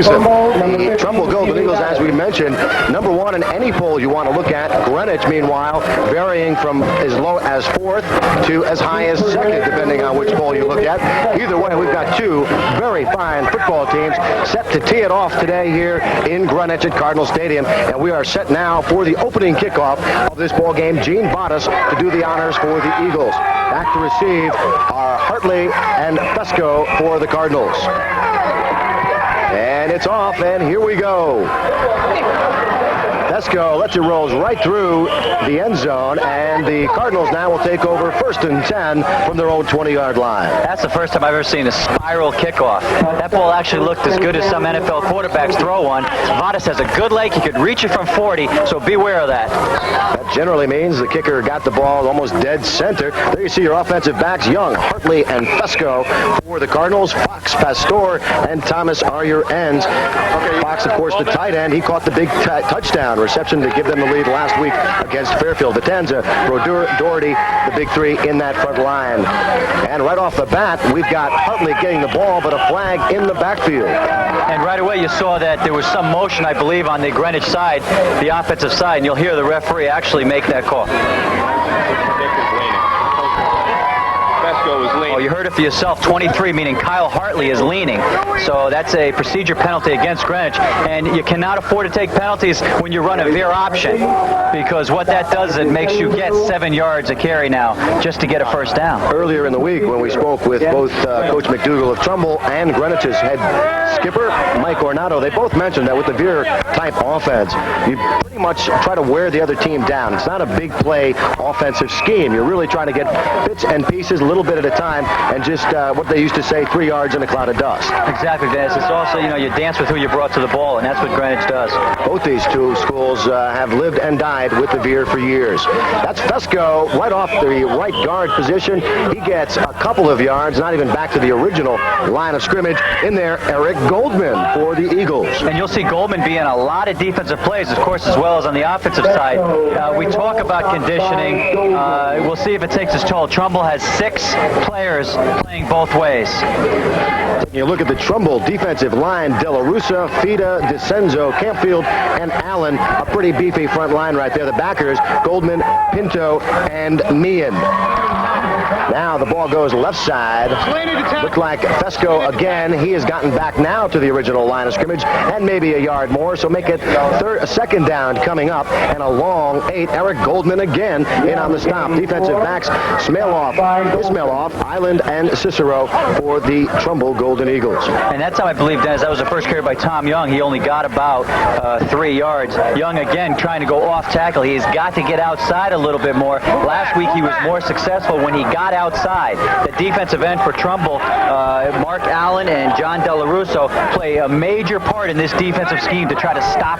The Trumbull Golden Eagles, as we mentioned, number one in any poll you want to look at. Greenwich, meanwhile, varying from as low as fourth to as high as second, depending on which poll you look at. Either way, we've got two very fine football teams set to tee it off today here in Greenwich at Cardinal Stadium. And we are set now for the opening kickoff of this ball game. Gene Bottas to do the honors for the Eagles. Back to receive are Hartley and Fesco for the Cardinals. And it's off, and here we go. Fesco lets it rolls right through the end zone, and the Cardinals now will take over 1st and 10 from their own 20-yard line. That's the first time I've ever seen a spiral kickoff. That ball actually looked as good as some NFL quarterbacks throw one. Bottas has a good leg. He could reach it from 40, so beware of that. That generally means the kicker got the ball almost dead center. There you see your offensive backs, Young, Hartley, and Fesco for the Cardinals. Fox, Pastor, and Thomas are your ends. Fox, of course, the tight end. He caught the big touchdown reception to give them the lead last week against Fairfield. Batanza, Doherty, the big three in that front line. And right off the bat, we've got Hartley getting the ball, but a flag in the backfield. And right away you saw that there was some motion, I believe, on the Greenwich side, the offensive side, and you'll hear the referee actually make that call. Oh, you heard it for yourself. 23, meaning Kyle Hartley is leaning. So that's a procedure penalty against Greenwich. And you cannot afford to take penalties when you run a veer option, because what that does is it makes you get 7 yards a carry now just to get a first down. Earlier in the week when we spoke with both Coach McDougall of Trumbull and Greenwich's head skipper, Mike Ornato, they both mentioned that with the veer-type offense, you pretty much try to wear the other team down. It's not a big play offensive scheme. You're really trying to get bits and pieces a little bit at a time, and just what they used to say, 3 yards in a cloud of dust. Exactly, Dennis. It's also, you dance with who you brought to the ball, and that's what Greenwich does. Both these two schools have lived and died with the veer for years. That's Fesco right off the right guard position. He gets a couple of yards, not even back to the original line of scrimmage. In there, Eric Goldman for the Eagles. And you'll see Goldman be in a lot of defensive plays, of course, as well as on the offensive side. We talk about conditioning. We'll see if it takes its toll. Trumbull has 6 players playing both ways. You look at the Trumbull defensive line, De La Russa, Fida, DeCenzo, Campfield, and Allen. A pretty beefy front line right there. The backers, Goldman, Pinto, and Meehan. Now the ball goes left side. Looked like Fesco again. He has gotten back now to the original line of scrimmage and maybe a yard more. So make it a second down coming up and a long 8. Eric Goldman again in on the stop. Defensive backs Ismailoff, Island, and Cicero for the Trumbull Golden Eagles. And that's how I believe, Dennis, that was the first carry by Tom Young. He only got about 3 yards. Young again trying to go off tackle. He's got to get outside a little bit more. Last week he was more successful when he got outside. The defensive end for Trumbull, Mark Allen and John De La Russo, play a major part in this defensive scheme to try to stop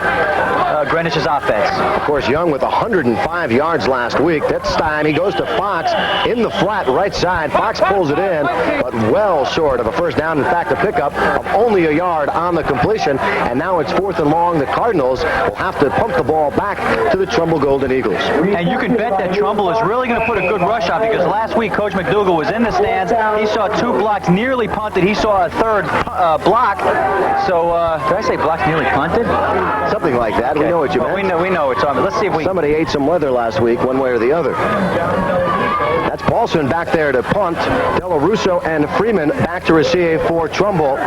Greenwich's offense. Of course, Young with 105 yards last week. This time he goes to Fox in the flat right side. Fox pulls it in, but well short of a first down. In fact, a pickup of only a yard on the completion. And now it's 4th and long. The Cardinals will have to pump the ball back to the Trumbull Golden Eagles. And you can bet that Trumbull is really going to put a good rush on, because last week Coach McDougall was in the stands. He saw 2 blocks nearly punted. He saw a 3rd block. So, did I say blocks nearly punted? Something like that. Okay. We know what you meant. We know what you're talking about. Let's see if we... Somebody ate some leather last week, one way or the other. That's Paulson back there to punt. De La Russo and Freeman back to receive for Trumbull.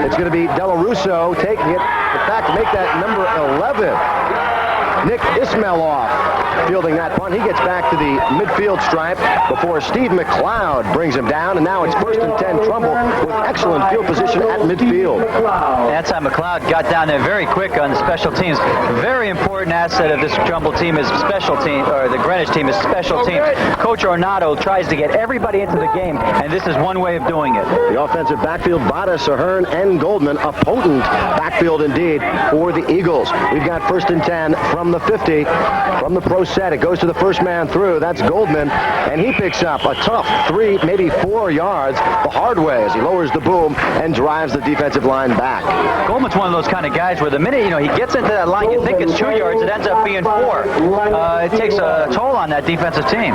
It's going to be De La Russo taking it. In fact, make that number 11. Nick Ismailoff fielding that punt. He gets back to the midfield stripe before Steve McLeod brings him down, and now it's 1st and 10 Trumbull with excellent field position at midfield. That's how McLeod got down there very quick on the special teams. Very important asset of this Trumbull team is special team, or the Greenwich team is special teams. Coach Ornato tries to get everybody into the game, and this is one way of doing it. The offensive backfield, Bottas, Ahern, and Goldman, a potent backfield indeed for the Eagles. We've got 1st and 10 from the 50. From the pro set, it goes to the first man through. That's Goldman, and he picks up a tough 3, maybe 4 yards the hard way as he lowers the boom and drives the defensive line back. Goldman's one of those kind of guys where the minute he gets into that line, you think it's 2 yards, it ends up being 4. It takes a toll on that defensive team.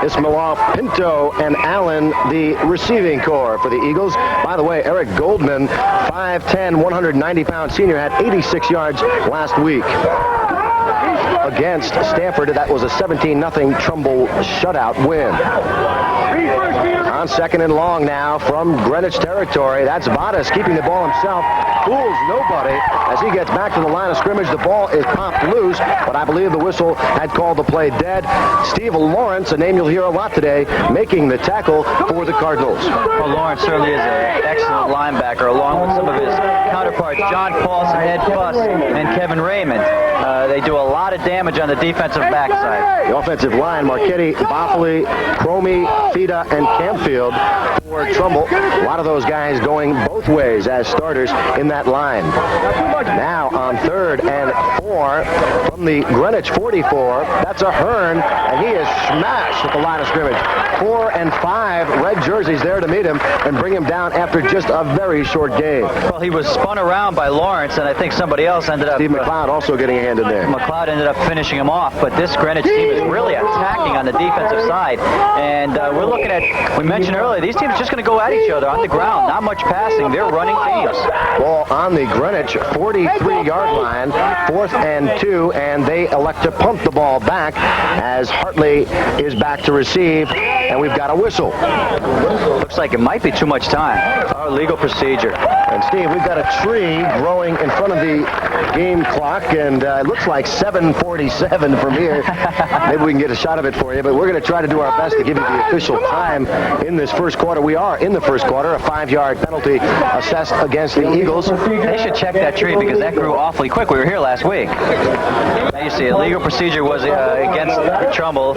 Ismailov, Pinto, and Allen, the receiving core for the Eagles. By the way, Eric Goldman, 5'10", 190-pound senior, had 86 yards last week against Stanford. That was a 17-0 Trumbull shutout win. On second and long now from Greenwich territory. That's Vadas keeping the ball himself. Fools nobody as he gets back to the line of scrimmage. The ball is popped loose, but I believe the whistle had called the play dead. Steve Lawrence, a name you'll hear a lot today, making the tackle for the Cardinals. Well, Lawrence certainly is an excellent linebacker, along with some of his counterparts, John Paulson, Ed Fuss, and Kevin Raymond. They do a lot of damage on the defensive backside. The offensive line, Marchetti, Boffoli, Cromie, Fida, and Campfield for Trumbull. A lot of those guys going both ways as starters in that line. Now on 3rd and 4 from the Greenwich 44. That's a Hearn, and he is smashed at the line of scrimmage. 4 and 5 red jerseys there to meet him and bring him down after just a very short game. Well, he was spun around by Lawrence, and I think somebody else ended up... Steve McLeod also getting a hand in there. McLeod ended up finishing him off, but this Greenwich team is really attacking on the defensive side. And we're looking at, we mentioned earlier, these teams are just going to go at each other on the ground. Not much passing. They're running teams. Ball on the Greenwich 43-yard line, 4th and 2, and they elect to punt the ball back as Hartley is back to receive, and we've got a whistle. Looks like it might be too much time. Our legal procedure. And Steve, we've got a tree growing in front of the game clock, and it looks like 7:47 from here. Maybe we can get a shot of it for you, but we're going to try to do our best to give you the official time in this first quarter. We are in the first quarter. A 5-yard penalty assessed against the Eagles. They should check that tree because that grew awfully quick. We were here last week. Now you see, a legal procedure was against Trumbull.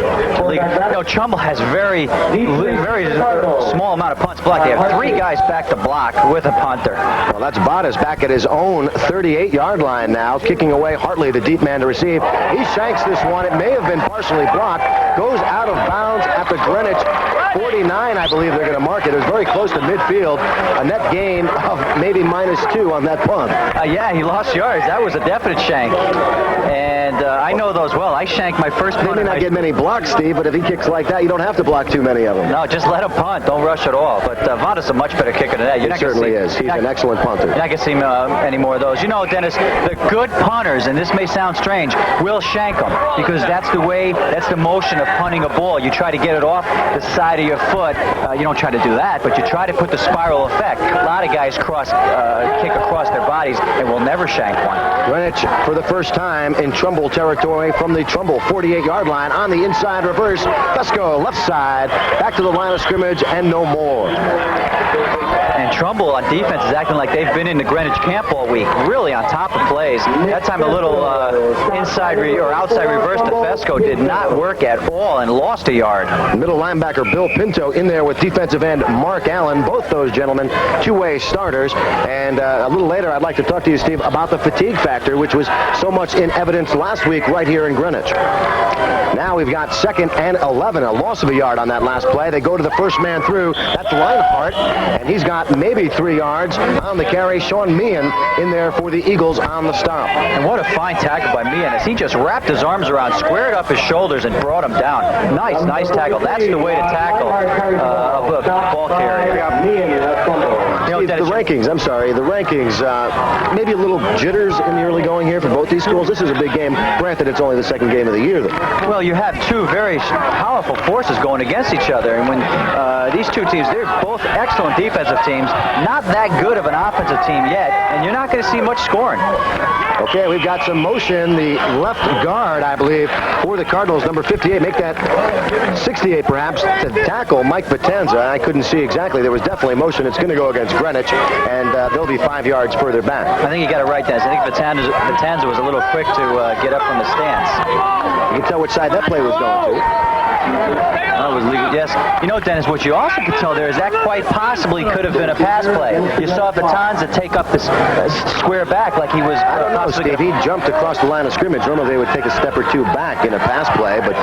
Trumbull has very small amount of punts blocked. They have 3 guys back to block with a punter. Well, that's Vadas back at his own 38-yard line now, kicking away Hartley, the deep man, to receive. He shanks this one. It may have been partially blocked. Goes out of bounds at the Greenwich 49, I believe they're going to mark it. It was very close to midfield. A net gain of maybe -2 on that punt. Yeah, he lost yards. That was a definite shank. And I know those well. I shanked my first punt. They may not get many blocks, Steve, but if he kicks like that, you don't have to block too many of them. No, just let him punt. Don't rush at all. But Vadas is a much better kicker than that. He certainly is. He's an excellent punter. You're not going to see any more of those. You know, Dennis, the good punters, and this may sound strange, will shank them because that's the way, that's the motion of punting a ball. You try to get it off the side of your foot. You don't try to do that, but you try to put the spiral effect. A lot of guys kick across their bodies and will never shank one. Greenwich for the first time in Trumbull territory from the Trumbull 48-yard line on the inside reverse. Fesco left side, back to the line of scrimmage, and no more. And Trumbull on defense is acting like they've been in the Greenwich camp all week, really on top of plays. That time a little outside reverse to Fesco did not work at all and lost a yard. Middle linebacker Bill Pinto in there with defensive end Mark Allen. Both those gentlemen two-way starters. And a little later I'd like to talk to you, Steve, about the fatigue factor, which was so much in evidence last week right here in Greenwich. Now we've got 2nd and 11, a loss of a yard on that last play. They go to the first man through. That's Reinhardt, and he's got maybe 3 yards on the carry. Sean Meehan in there for the Eagles on the stop. And what a fine tackle by Meehan as he just wrapped his arms around, squared up his shoulders, and brought him down. Nice tackle. That's the way to tackle a ball carrier. The rankings, maybe a little jitters in the early going here for both these schools. This is a big game. Granted, it's only the second game of the year, though. Well, you have 2 very powerful forces going against each other. And when these 2 teams, they're both excellent defensive teams, not that good of an offensive team yet, and you're not going to see much scoring. Okay, we've got some motion. The left guard, I believe, for the Cardinals, number 58, make that 68 perhaps, to tackle Mike Vitanza. I couldn't see exactly. There was definitely motion. It's going to go against Greenwich, and they'll be 5 yards further back. I think you got it right, Dennis. I think Vitanza was a little quick to get up from the stance. You can tell which side that play was going to. That was legal, yes. You know, Dennis, what you also could tell there is that quite possibly could have been a pass play. You saw Vitanza take up this square back like he was... I don't know, Steve. He jumped across the line of scrimmage. Normally they would take a step or 2 back in a pass play, but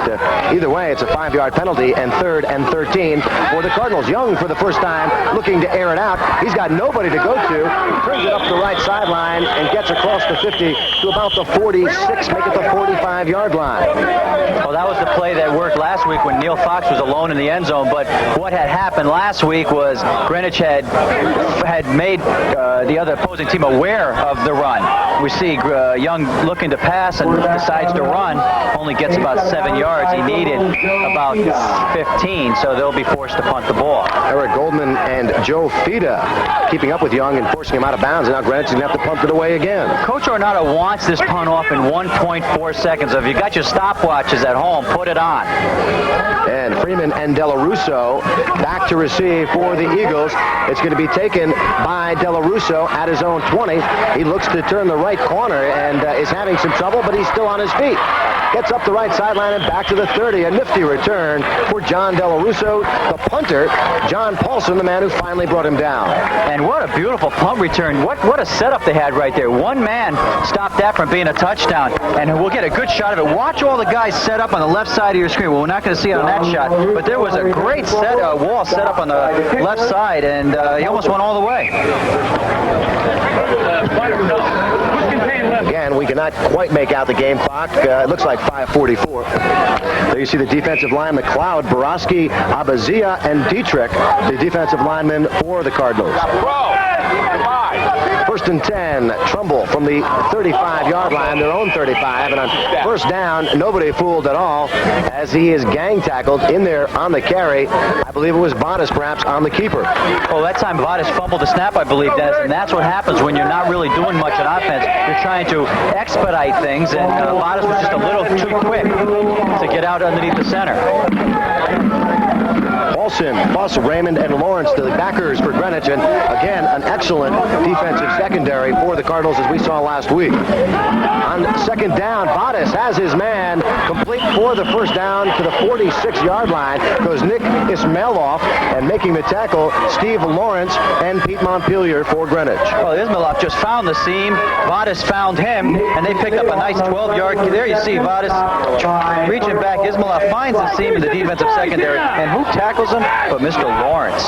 either way, it's a 5-yard penalty, and 3rd and 13 for the Cardinals. Young, for the first time, looking to air it out. He's got nobody to go to. He turns it up the right sideline and gets across the 50 to about the 46, make it the 45-yard line. Well, that was the play that worked last week when Neil Fox was alone in the end zone. But what had happened last week was Greenwich had made the other opposing team aware of the run. We see Young looking to pass and decides to run, only gets about 7 yards. He needed about 15, so they'll be forced to punt the ball. Eric Goldman and Joe Fida keeping up with Young and forcing him out of bounds, and now Greenwich is going to have to punt it away again. Coach Ornato wants this punt off in 1.4 seconds. If you got your stopwatches at home, put it on. And Freeman and Delarusso back to receive for the Eagles. It's going to be taken by Delarusso at his own 20. He looks to turn the right corner and is having some trouble, but he's still on his feet. Gets up the right sideline and back to the 30. A nifty return for John Delarusso, the punter. John Paulson, the man who finally brought him down. And what a beautiful punt return. What a setup they had right there. One man stopped that from being a touchdown. And we'll get a good shot of it. Watch all the guys set up on the left side of your screen. Well, we're not going to see it on that shot. But there was a great wall set up on the left side, and he almost went all the way. Again, we cannot quite make out the game clock. It looks like 5:44. There you see the defensive line, McLeod, Borowski, Abazia, and Dietrich, the defensive linemen for the Cardinals. First and 10, Trumbull from the 35-yard line, their own 35, and on first down, nobody fooled at all as he is gang tackled in there on the carry. I believe it was Bottas perhaps on the keeper. Oh, that time Bottas fumbled the snap, I believe, Dennis, and that's what happens when you're not really doing much on offense. You're trying to expedite things, and Bottas was just a little too quick to get out underneath the center. Paulson, Foss, Raymond, and Lawrence, the backers for Greenwich, and again, an excellent defensive secondary for the Cardinals as we saw last week. On second down, Bottas has his man complete for the first down to the 46-yard line. Goes Nick Ismailoff, and making the tackle, Steve Lawrence and Pete Montpelier for Greenwich. Well, Ismailoff just found the seam. Bottas found him, and they picked up a nice 12-yard. There you see Bottas reaching back. Ismailoff finds the seam in the defensive secondary, and who tackles him but Mr. Lawrence?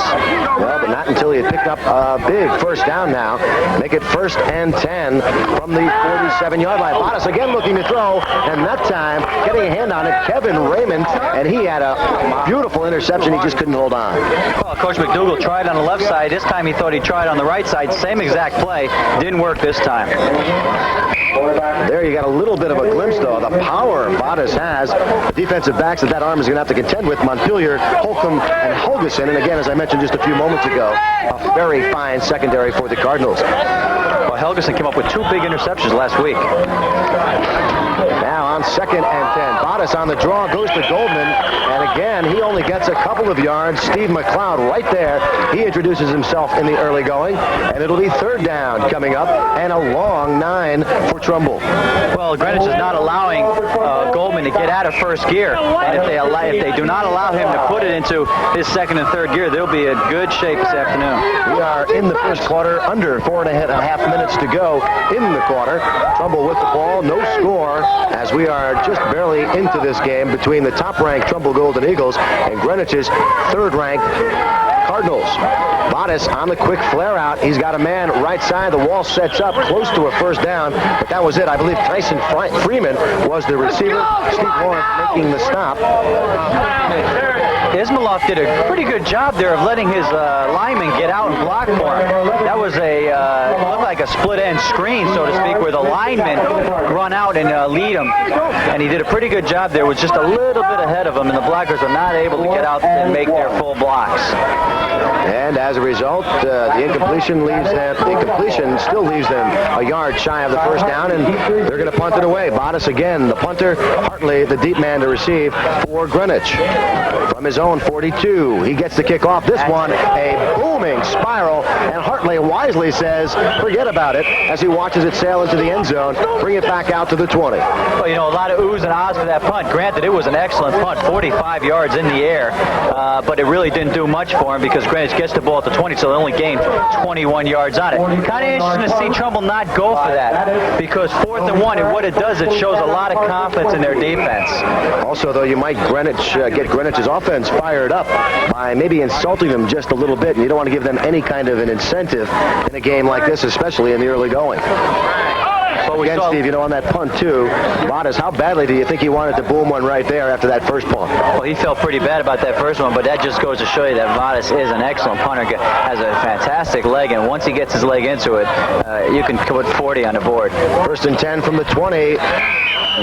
Well, but not until he had picked up a big first down now. Make it 1st and 10 from the 47-yard line. Bottas again looking to throw, and that time getting a hand on it, Kevin Raymond, and he had a beautiful interception. He just couldn't hold on. Well, Coach McDougal tried on the left side. This time he thought he tried on the right side. Same exact play. Didn't work this time. There you got a little bit of a glimpse, though, of the power Bottas has. The defensive backs that arm is going to have to contend with, Montpelier, Holcomb, and Helgeson. And again, as I mentioned just a few moments ago, a very fine secondary for the Cardinals. Well, Helgeson came up with 2 big interceptions last week. Now on 2nd and 10. Bottas on the draw, goes to Goldman. And again, he only gets a couple of yards. Steve McLeod right there. He introduces himself in the early going. And it'll be 3rd down coming up. And a long 9 for Trumbull. Well, Greenwich is not allowing Goldman to get out of first gear. And if they do not allow him to put it into his 2nd and 3rd gear, they'll be in good shape this afternoon. We are in the first quarter, under 4.5 minutes to go in the quarter. Trumbull with the ball, no score, as we are just barely into this game between the top-ranked Trumbull Golden Eagles and Greenwich's 3rd-ranked Cardinals. Bottas on the quick flare-out. He's got a man right side. The wall sets up close to a first down, but that was it. I believe Tyson Freeman was the receiver. Steve Lawrence making the stop. Ismailoff did a pretty good job there of letting his lineman get out and block for him. That was looked like a split-end screen, so to speak, where the lineman run out and lead him. And he did a pretty good job there. Was just a little bit ahead of him, and the blockers are not able to get out and make their full blocks. And as a result, the incompletion still leaves them a yard shy of the first down, and they're going to punt it away. Bottas again, the punter. Hartley, the deep man to receive for Greenwich. From his own 42, he gets the kick off. This one, a booming spiral, and Hartley wisely says, forget about it, as he watches it sail into the end zone, bring it back out to the 20. Well, you know, a lot of oohs and ahs for that punt. Granted, it was an excellent punt, 45 yards in the air, but it really didn't do much for him because Greenwich gets the ball at the 20, so they only gained 21 yards on it. Kind of interesting to see Trumbull not go for that, because 4th and 1, and what it does, it shows a lot of confidence in their defense. Also, though, you might get Greenwich's offense fired up by maybe insulting them just a little bit, and you don't want to give them any kind of an incentive in a game like this, especially in the early going. Well, Again, Steve, you know, on that punt, too, Vadas, how badly do you think he wanted to boom one right there after that first punt? Well, he felt pretty bad about that first one, but that just goes to show you that Vadas is an excellent punter, has a fantastic leg, and once he gets his leg into it, you can put 40 on the board. 1st and 10 from the 20.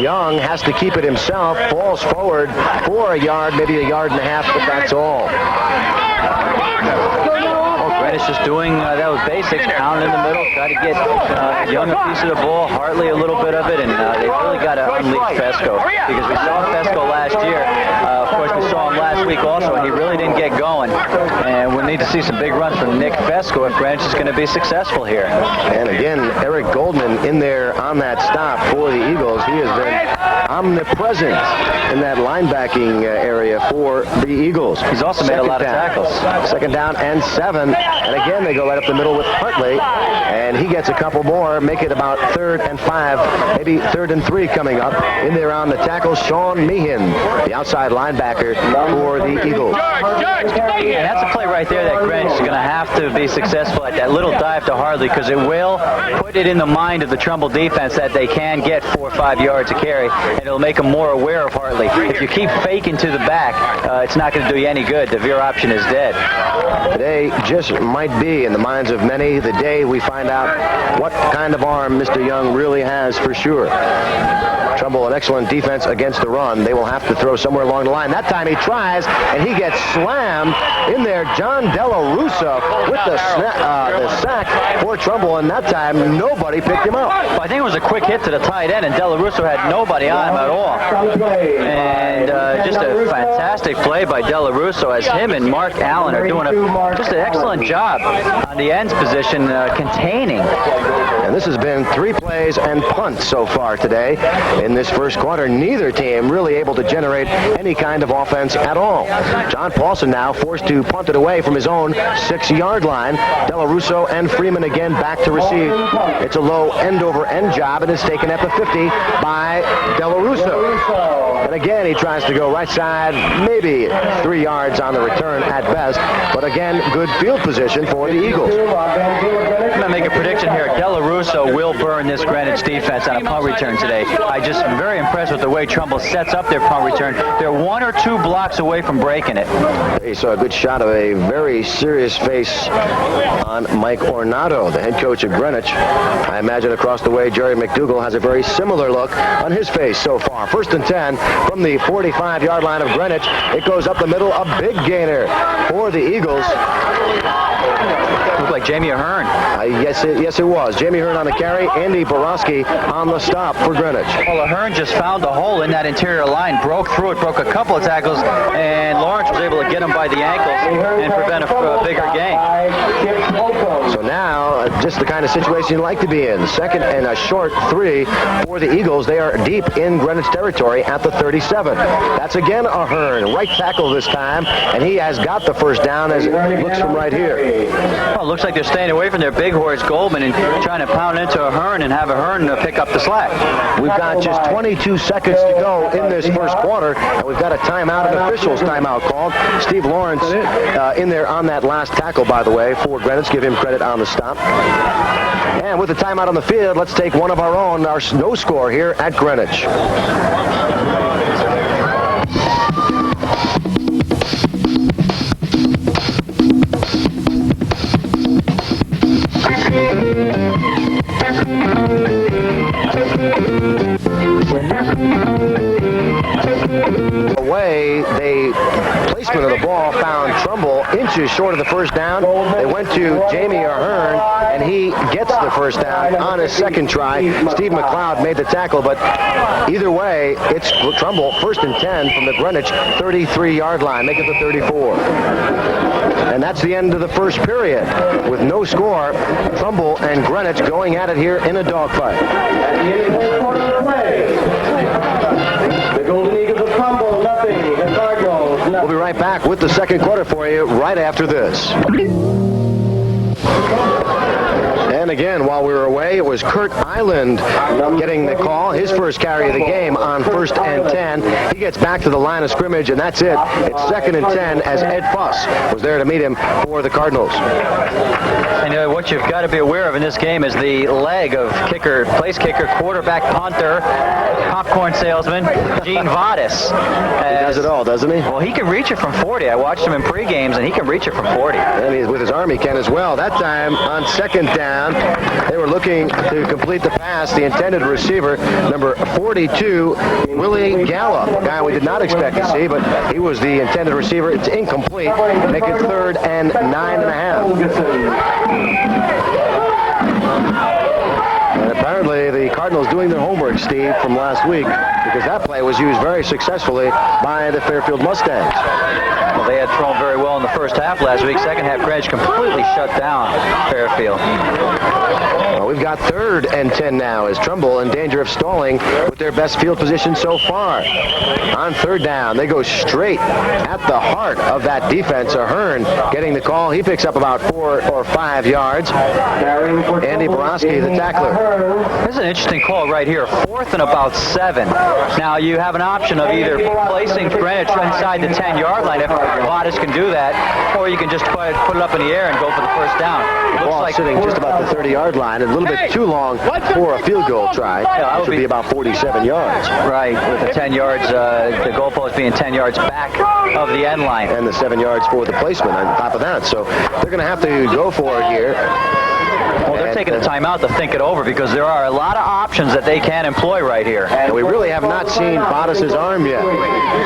Young has to keep it himself, falls forward for a yard, maybe a yard and a half, but that's all. Greenwich just doing that was basics, pound in the middle, try to get Young a piece of the ball, Hartley a little bit of it, and they really got to unleash Fesco, because we saw Fesco last year. Of course, we saw him last week also, and he really didn't get going. And we need to see some big runs from Nick Fesco if Greenwich is going to be successful here. And again, Eric Goldman in there on that stop for the Eagles. He has been omnipresent in that linebacking area for the Eagles. He's also made a lot of tackles. 2nd down and 7. And again, they go right up the middle with Hartley. And he gets a couple more, make it about 3rd and 5, maybe 3rd and 3 coming up. In there on the tackle, Sean Meehan, the outside linebacker for the Eagles. And that's a play right there that Greenwich is going to have to be successful at, that little dive to Hartley, because it will put it in the mind of the Trumbull defense that they can get 4 or 5 yards to carry, and it'll make them more aware of Hartley. If you keep faking to the back, it's not going to do you any good. The veer option is dead. Today just might be, in the minds of many, the day we find out what kind of arm Mr. Young really has for sure. Trumbull, an excellent defense against the run. They will have to throw somewhere along the line. That time he tries, and he gets slammed in there. John Della Russa with the sack for Trumbull, and that time nobody picked him up. Well, I think it was a quick hit to the tight end, and Della Russa had nobody on him at all. And just a fantastic play by Della Russa, as him and Mark Allen are doing just an excellent job on the ends position, containing. And this has been 3 plays and punts so far today. In this first quarter, neither team really able to generate any kind of offense at all. John Paulson now forced to punt it away from his own 6-yard line. Della Russo and Freeman again back to receive. It's a low end-over-end job, and it's taken at the 50 by Della Russo. And again, he tries to go right side, maybe 3 yards on the return at best. But again, good field position for the Eagles. I'm going to make a prediction here. Della Russo will burn this Greenwich defense on a punt return today. I'm just very impressed with the way Trumbull sets up their punt return. They're 1 or 2 blocks away from breaking it. He saw a good shot of a very serious face on Mike Ornato, the head coach of Greenwich. I imagine across the way, Jerry McDougal has a very similar look on his face so far. 1st and 10 from the 45-yard line of Greenwich. It goes up the middle, a big gainer for the Eagles. Looked like Jamie Ahern. Yes, it was. Jamie Ahern on the carry. Andy Borowski on the stop for Greenwich. Well, Ahern just found a hole in that interior line, broke through it, broke a couple of tackles, and Lawrence was able to get him by the ankles and prevent a bigger gain. So now, just the kind of situation you'd like to be in. 2nd and a short 3 for the Eagles. They are deep in Greenwich territory at the 37. That's again Ahern, right tackle this time, and he has got the first down as it looks from right here. Well, it looks like they're staying away from their big horse Goldman and trying to pound into Ahern and have Ahern pick up the slack. We've got just 22 seconds to go in this first quarter, and we've got a timeout, an official's timeout called. Steve Lawrence in there on that last tackle, by the way, for Greenwich. Give him credit on the stop. And with the timeout on the field, let's take one of our own, our no score here at Greenwich. Away, the placement of the ball found Trumbull inches short of the first down. They went to Jamie Ahern, and he gets the first down on his second try. Steve McLeod made the tackle, but either way, it's Trumbull 1st and 10 from the Greenwich 33-yard line, make it the 34. And that's the end of the first period. With no score, Trumbull and Greenwich going at it here in a dogfight. The Golden Eagles of Trumbull, nothing. The Cardinals, nothing. We'll be right back with the second quarter for you right after this. And again, while we were away, it was Kurt Island getting the call, his first carry of the game on 1st and 10. He gets back to the line of scrimmage, and that's it. It's 2nd and 10 as Ed Fuss was there to meet him for the Cardinals. And what what you've got to be aware of in this game is the leg of place kicker, quarterback, punter, popcorn salesman, Gene Vadas. He does it all, doesn't he? Well, he can reach it from 40. I watched him in pre-games, and he can reach it from 40. And he's with his arm, he can as well. That time on second down, they were looking to complete the pass. The intended receiver, number 42, Willie Gallup, a guy we did not expect to see, but he was the intended receiver. It's incomplete. Make it 3rd and 9.5. And apparently the Cardinals doing their homework, Steve, from last week, because that play was used very successfully by the Fairfield Mustangs. Well, they had thrown very well in the first half last week. Second half, Greenwich completely shut down Fairfield. Well, we've got 3rd and 10 now as Trumbull in danger of stalling with their best field position so far. On 3rd down, they go straight at the heart of that defense. Ahern getting the call. He picks up about 4 or 5 yards. Andy Borowski, the tackler. This is an interesting call right here. 4th and about 7. Now, you have an option of either placing Greenwich inside the 10-yard line if Vadas can do that, or you can just put it up in the air and go for the first down. Looks ball like sitting just about the 30-yard line, a little bit too long for a field goal try. Yeah, which would be about 47 yards. Right, with the 10 yards, the goalpost being 10 yards back of the end line. And the 7 yards for the placement on top of that. So they're going to have to go for it here. Well, they're taking the timeout to think it over because there are a lot of options that they can employ right here. And we really have not seen Vadas' arm yet.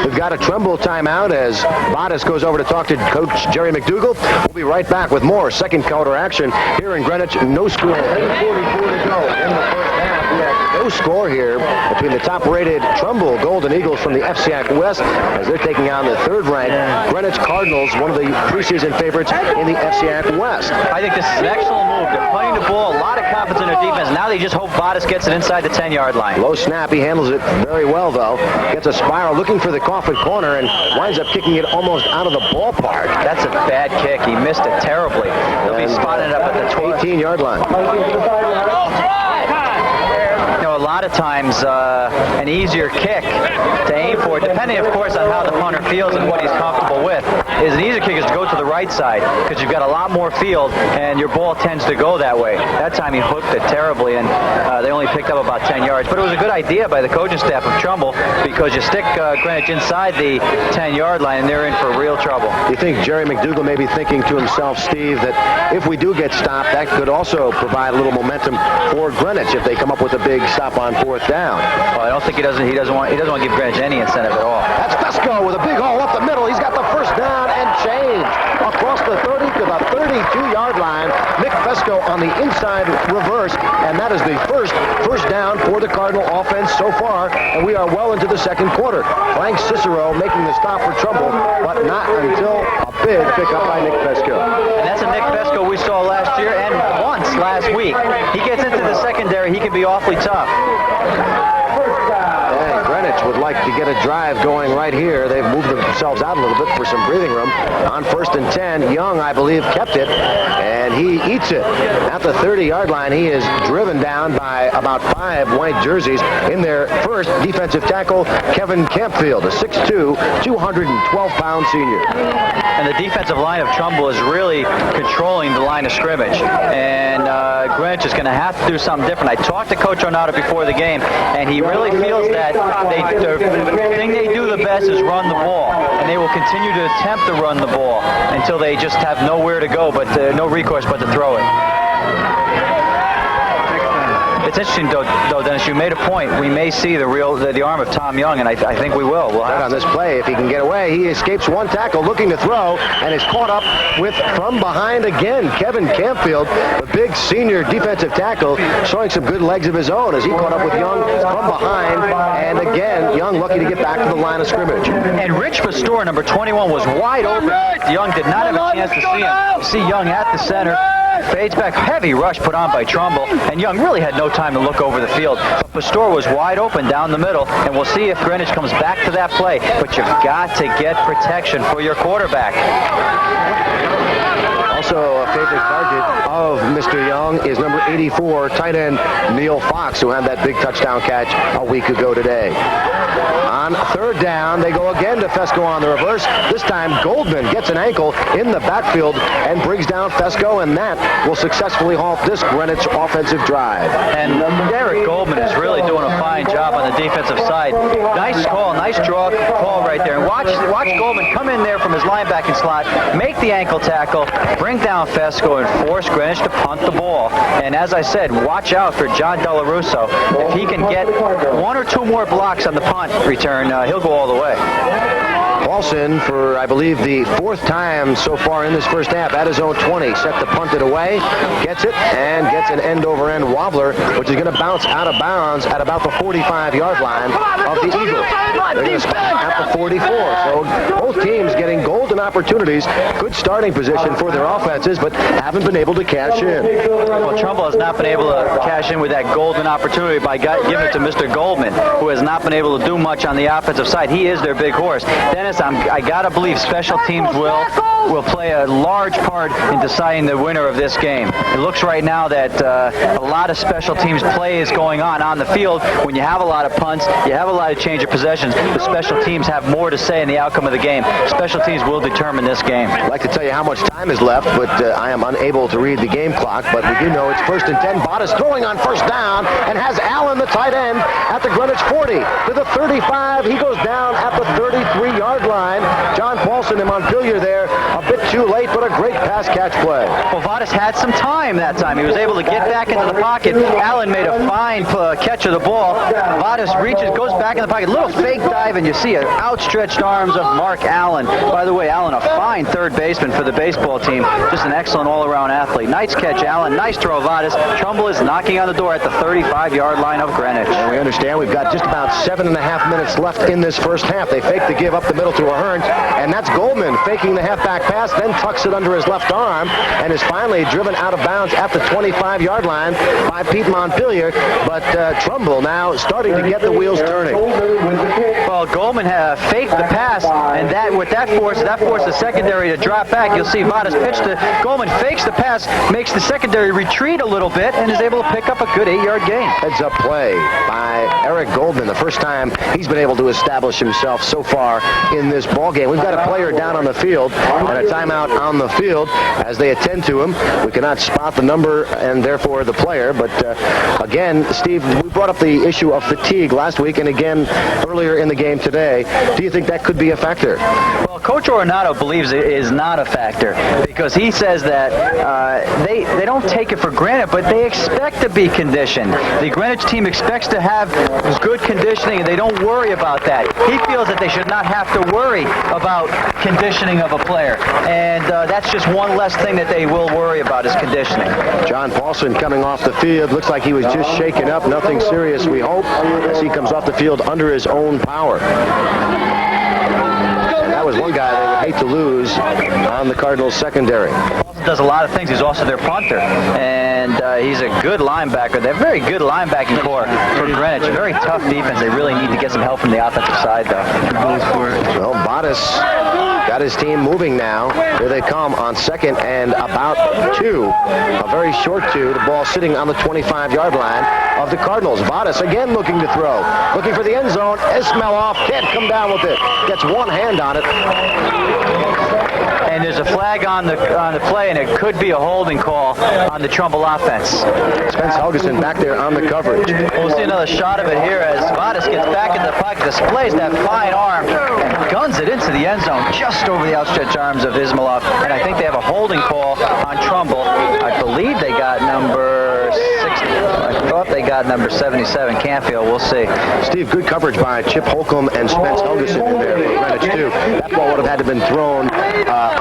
We've got a Trumbull timeout as Vadas goes over to talk to Coach Jerry McDougal. We'll be right back with more second quarter action here in Greenwich. No score. 10:44 to go in the first half. We have no score here between the top-rated Trumbull Golden Eagles from the FCAC West as they're taking on the 3rd-ranked Greenwich Cardinals, one of the preseason favorites in the FCAC West. I think this is an excellent move. They're playing the ball, a lot of confidence in their defense. Now they just hope Vadas gets it inside the 10-yard line. Low snap. He handles it very well, though. Gets a spiral looking for the coffin corner and winds up kicking it almost out of the ballpark. That's a bad kick. He missed it terribly. He'll be spotted up at the 18-yard line. You know, a lot of times an easier kick to aim for, depending, of course, on how the punter feels and what he's comfortable with, is an easier kick is to go to the right side because you've got a lot more field and your ball tends to go that way. That time he hooked it terribly and they only picked up about 10 yards. But it was a good idea by the coaching staff of Trumbull because you stick Greenwich inside the 10-yard line and they're in for real trouble. You think Jerry McDougal may be thinking to himself, Steve, that if we do get stopped, that could also provide a little momentum for Greenwich if they come up with a big stop on 4th down. Well, I don't think he doesn't want to give Greenwich any incentive at all. That's Fesco with a big hole up the middle. He's got the first down and change across the 30 to the 32-yard line. Nick Fesco on the inside reverse, and that is the first down for the Cardinal offense so far, and we are well into the second quarter. Frank Cicero making the stop for Trumbull, but not until a big pickup by Nick Fesco. And that's a Nick Fesco we saw last year and once last week. He gets into the secondary, he can be awfully tough. And Greenwich would like to get a drive going right here. They've moved themselves out a little bit for some breathing room. On 1st and 10, Young, I believe, kept it, and he eats it. At the 30-yard line, he is driven down by about 5 white jerseys in their first defensive tackle, Kevin Campfield, a 6'2", 212-pound senior. And the defensive line of Trumbull is really controlling the line of scrimmage. And Greenwich is going to have to do something different. I talked to Coach Ornato before the game, and he really feels that the thing they do the best is run the ball. And they will continue to attempt to run the ball until they just have nowhere to go, but no recourse but to throw it. It's interesting, though, Dennis, you made a point. We may see the arm of Tom Young, and I think we will. We'll have on this play, if he can get away, he escapes one tackle looking to throw and is caught up with from behind again. Kevin Campfield, the big senior defensive tackle, showing some good legs of his own as he caught up with Young from behind. And again, Young lucky to get back to the line of scrimmage. And Rich Pastor, number 21, was wide open. Young did not have a chance to see him. See Young at the center. Fades back, heavy rush put on by Trumbull, and Young really had no time to look over the field. But Pastor was wide open down the middle, and we'll see if Greenwich comes back to that play. But you've got to get protection for your quarterback. Also a favorite target of Mr. Young is number 84, tight end Neil Fox, who had that big touchdown catch a week ago today. on third down. They go again to Fesco on the reverse. This time Goldman gets an ankle in the backfield and brings down Fesco, and that will successfully halt this Greenwich offensive drive. And Derek Goldman is really doing a fine job on the defensive side. Nice call, nice draw call right there. And watch Goldman come in there from his linebacking slot, make the ankle tackle, bring down Fesco, and force Greenwich to punt the ball. And as I said, watch out for John Delarusso. If he can get one or two more blocks on the punt return, he'll go all the way. Paulson, for I believe the fourth time so far in this first half, at his own 20, set to punt it away, gets it, and gets an end-over-end wobbler, which is going to bounce out of bounds at about the 45-yard line of the Eagles. They're going to spot at the 44. So both teams getting golden opportunities, good starting position for their offenses, but haven't been able to cash in. Well, Trumbull has not been able to cash in with that golden opportunity by giving it to Mr. Goldman, who has not been able to do much on the offensive side. He is their big horse. Dennis, I gotta believe special teams will play a large part in deciding the winner of this game. It looks right now that a lot of special teams play is going on the field. When you have a lot of punts, you have a lot of change of possessions. The special teams have more to say in the outcome of the game. Special teams will determine this game. I'd like to tell you how much time is left, but I am unable to read the game clock. But we do know it's 1st and 10. Bottas throwing on first down and has Allen, the tight end, at the Greenwich 40 to the 35. He goes down at the 33-yard line. John Paulson and Montpelier there, a bit too late, but a great pass-catch play. Well, Bottas had some time that time. He was able to get back into the pocket. Allen made a fine catch of the ball. Bottas reaches, goes back in the pocket. Little fake dive, and you see outstretched arms of Mark Allen. By the way, Allen, a fine third baseman for the baseball team. Just an excellent all-around athlete. Nice catch, Allen. Nice throw, Bottas. Trumbull is knocking on the door at the 35-yard line of Greenwich. And we understand we've got just about 7.5 minutes left in this first half. They fake the give up the middle to Ahern, and that's Goldman faking the halfback pass, then tucks it under his left arm, and is finally driven out of bounds at the 25-yard line by Pete Montpelier. But Trumbull now starting to get the wheels turning. Well, Goldman faked the pass, and that forced the secondary to drop back. You'll see Bottas pitch to Goldman, fakes the pass, makes the secondary retreat a little bit, and is able to pick up a good 8-yard gain. Heads-up play by Eric Goldman, the first time he's been able to establish himself so far in this ball game. We've got a player down on the field and a timeout on the field as they attend to him. We cannot spot the number and therefore the player, but again, Steve, we brought up the issue of fatigue last week and again earlier in the game today. Do you think that could be a factor? Well, Coach Arenado believes it is not a factor because he says that they don't take it for granted, but they expect to be conditioned. The Greenwich team expects to have good conditioning, and they don't worry about that. He feels that they should not have to worry about conditioning of a player, and that's just one less thing that they will worry about is conditioning. John Paulson coming off the field. Looks like he was just shaken up. Nothing serious, we hope, as he comes off the field under his own power. That was one guy they would hate to lose on the Cardinals secondary. Does a lot of things. He's also their punter, and he's a good linebacker. They're a very good linebacking core for Greenwich. A very tough defense. They really need to get some help from the offensive side, though. Well, Bottas got his team moving now. Here they come on 2nd and about 2. A very short 2. The ball sitting on the 25-yard line of the Cardinals. Bottas again looking to throw. Looking for the end zone. Ismailov can't come down with it. Gets one hand on it. And there's a flag on the play, and it could be a holding call on the Trumbull offense. Spence Helgeson back there on the coverage. We'll see another shot of it here as Bottas gets back into the pocket, displays that fine arm, and guns it into the end zone just over the outstretched arms of Ismailov. And I think they have a holding call on Trumbull. I believe they got number 60. I thought they got number 77, Canfield. We'll see. Steve, good coverage by Chip Holcomb and Spence Helgeson in there for Greenwich, too. That ball would have had to have been thrown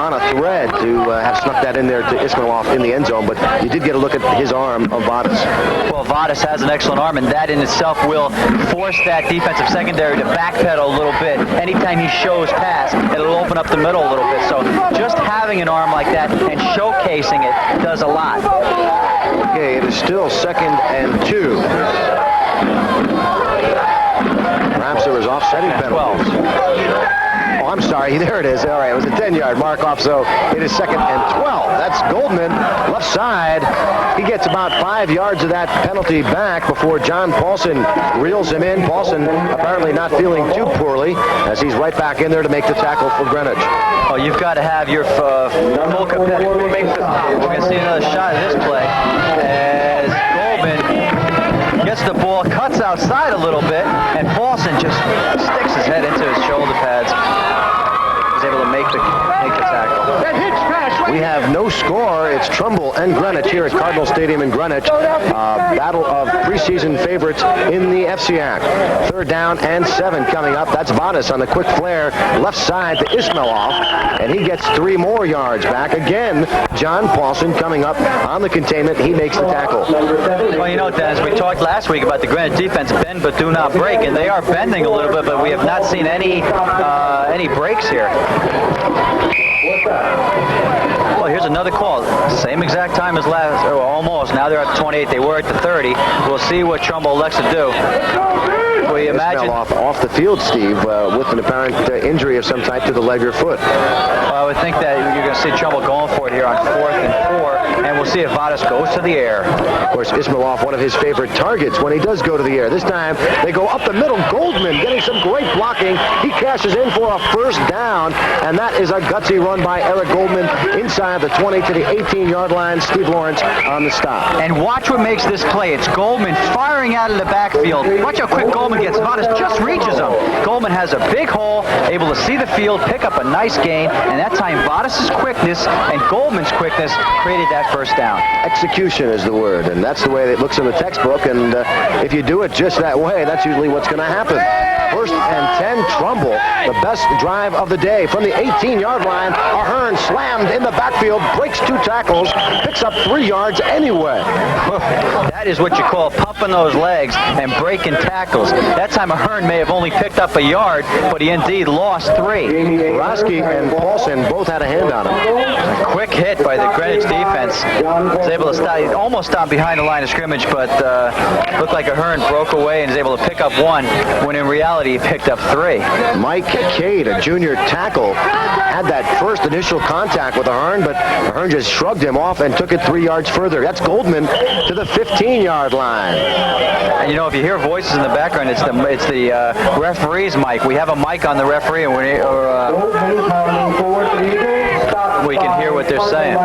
on a thread to have snuck that in there to Ismailov in the end zone, but you did get a look at his arm of Bottas. Well, Bottas has an excellent arm, and that in itself will force that defensive secondary to backpedal a little bit. Anytime he shows pass, it'll open up the middle a little bit. So just having an arm like that and showcasing it does a lot. Okay, it is still 2nd and 2. Perhaps it was offsetting penalty. 12. Oh, I'm sorry. There it is. All right, it was a 10-yard mark-off, so it is 2nd and 12. That's Goldman, left side. He gets about 5 yards of that penalty back before John Paulson reels him in. Paulson apparently not feeling too poorly as he's right back in there to make the tackle for Greenwich. Oh, you've got to have your full capacity. We're going to see another shot of this play as Goldman gets the ball, cuts outside a little bit, and Paulson just sticks his head into his shoulder pads. He's able to make the tackle. We have no score. It's Trumbull and Greenwich here at Cardinal Stadium in Greenwich. Battle of preseason favorites in the FCAC. 3rd down and 7 coming up. That's Vadas on the quick flare left side to Ismailov, and he gets 3 more yards back. Again, John Paulson coming up on the containment. He makes the tackle. Well, you know, Dennis, we talked last week about the Greenwich defense, bend but do not break, and they are bending a little bit, but we have not seen any breaks here. Well, here's another call. Same exact time as last, or almost. Now they're at the 28. They were at the 30. We'll see what Trumbull elects to do. We imagine off the field, Steve, with an apparent injury of some type to the leg or foot. Well, I would think that you're going to see Trumbull going for it here on 4th and 4, and we'll see if Vadas goes to the air. Of course, Ismailov, one of his favorite targets when he does go to the air. This time, they go up the middle. Goldman getting some great blocking. He cashes in for a 1st down, and that is a gutsy run by Eric Goldman inside the 20 to the 18-yard line. Steve Lawrence on the stop. And watch what makes this play. It's Goldman firing out of the backfield. Watch how quick Goldman gets. Vadas just reaches him. Goldman has a big hole, able to see the field, pick up a nice gain, and that time Vadas' quickness and Goldman's quickness created that 1st down. Execution is the word, and that's the way it looks in the textbook, and if you do it just that way, that's usually what's going to happen. 1st and 10, Trumbull, the best drive of the day. From the 18-yard line, Ahern slammed in the backfield, breaks 2 tackles, picks up 3 yards anyway. That is what you call pumping those legs and breaking tackles. That time Ahern may have only picked up a yard, but he indeed lost 3. Roski and Paulson both had a hand on him. A quick hit by the Greenwich defense. Was able to stop, almost stop behind the line of scrimmage, but looked like Ahern broke away and was able to pick up 1, when in reality he picked up 3. Mike Cade, a junior tackle, had that first initial contact with Ahern, but Ahern just shrugged him off and took it 3 yards further. That's Goldman to the 15-yard line. And you know, if you hear voices in the background, it's the referee's mic. We have a mic on the referee, and we can hear what they're saying.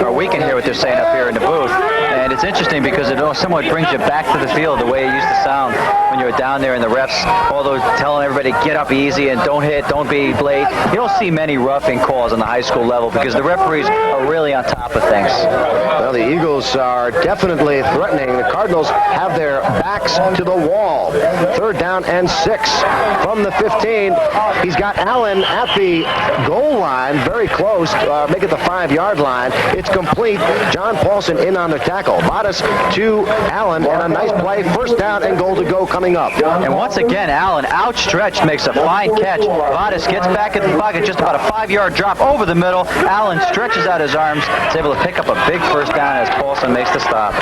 Or we can hear what they're saying up here in the booth. And it's interesting because it somewhat brings you back to the field the way it used to sound when you were down there and the refs, all those telling everybody get up easy and don't hit, don't be late. You don't see many roughing calls on the high school level because the referees are really on top of things. Well, the Eagles are definitely threatening. The Cardinals have their backs to the wall. 3rd down and 6 from the 15. He's got Allen at the goal line, very close, make it the 5-yard line. It's complete. John Paulson in on the tackle. Vadas to Allen, and a nice play. 1st down and goal to go coming up. And once again, Allen outstretched makes a fine catch. Vadas gets back in the pocket, just about a 5-yard drop over the middle. Allen stretches out his arms, is able to pick up a big 1st down as Paulson makes the stop.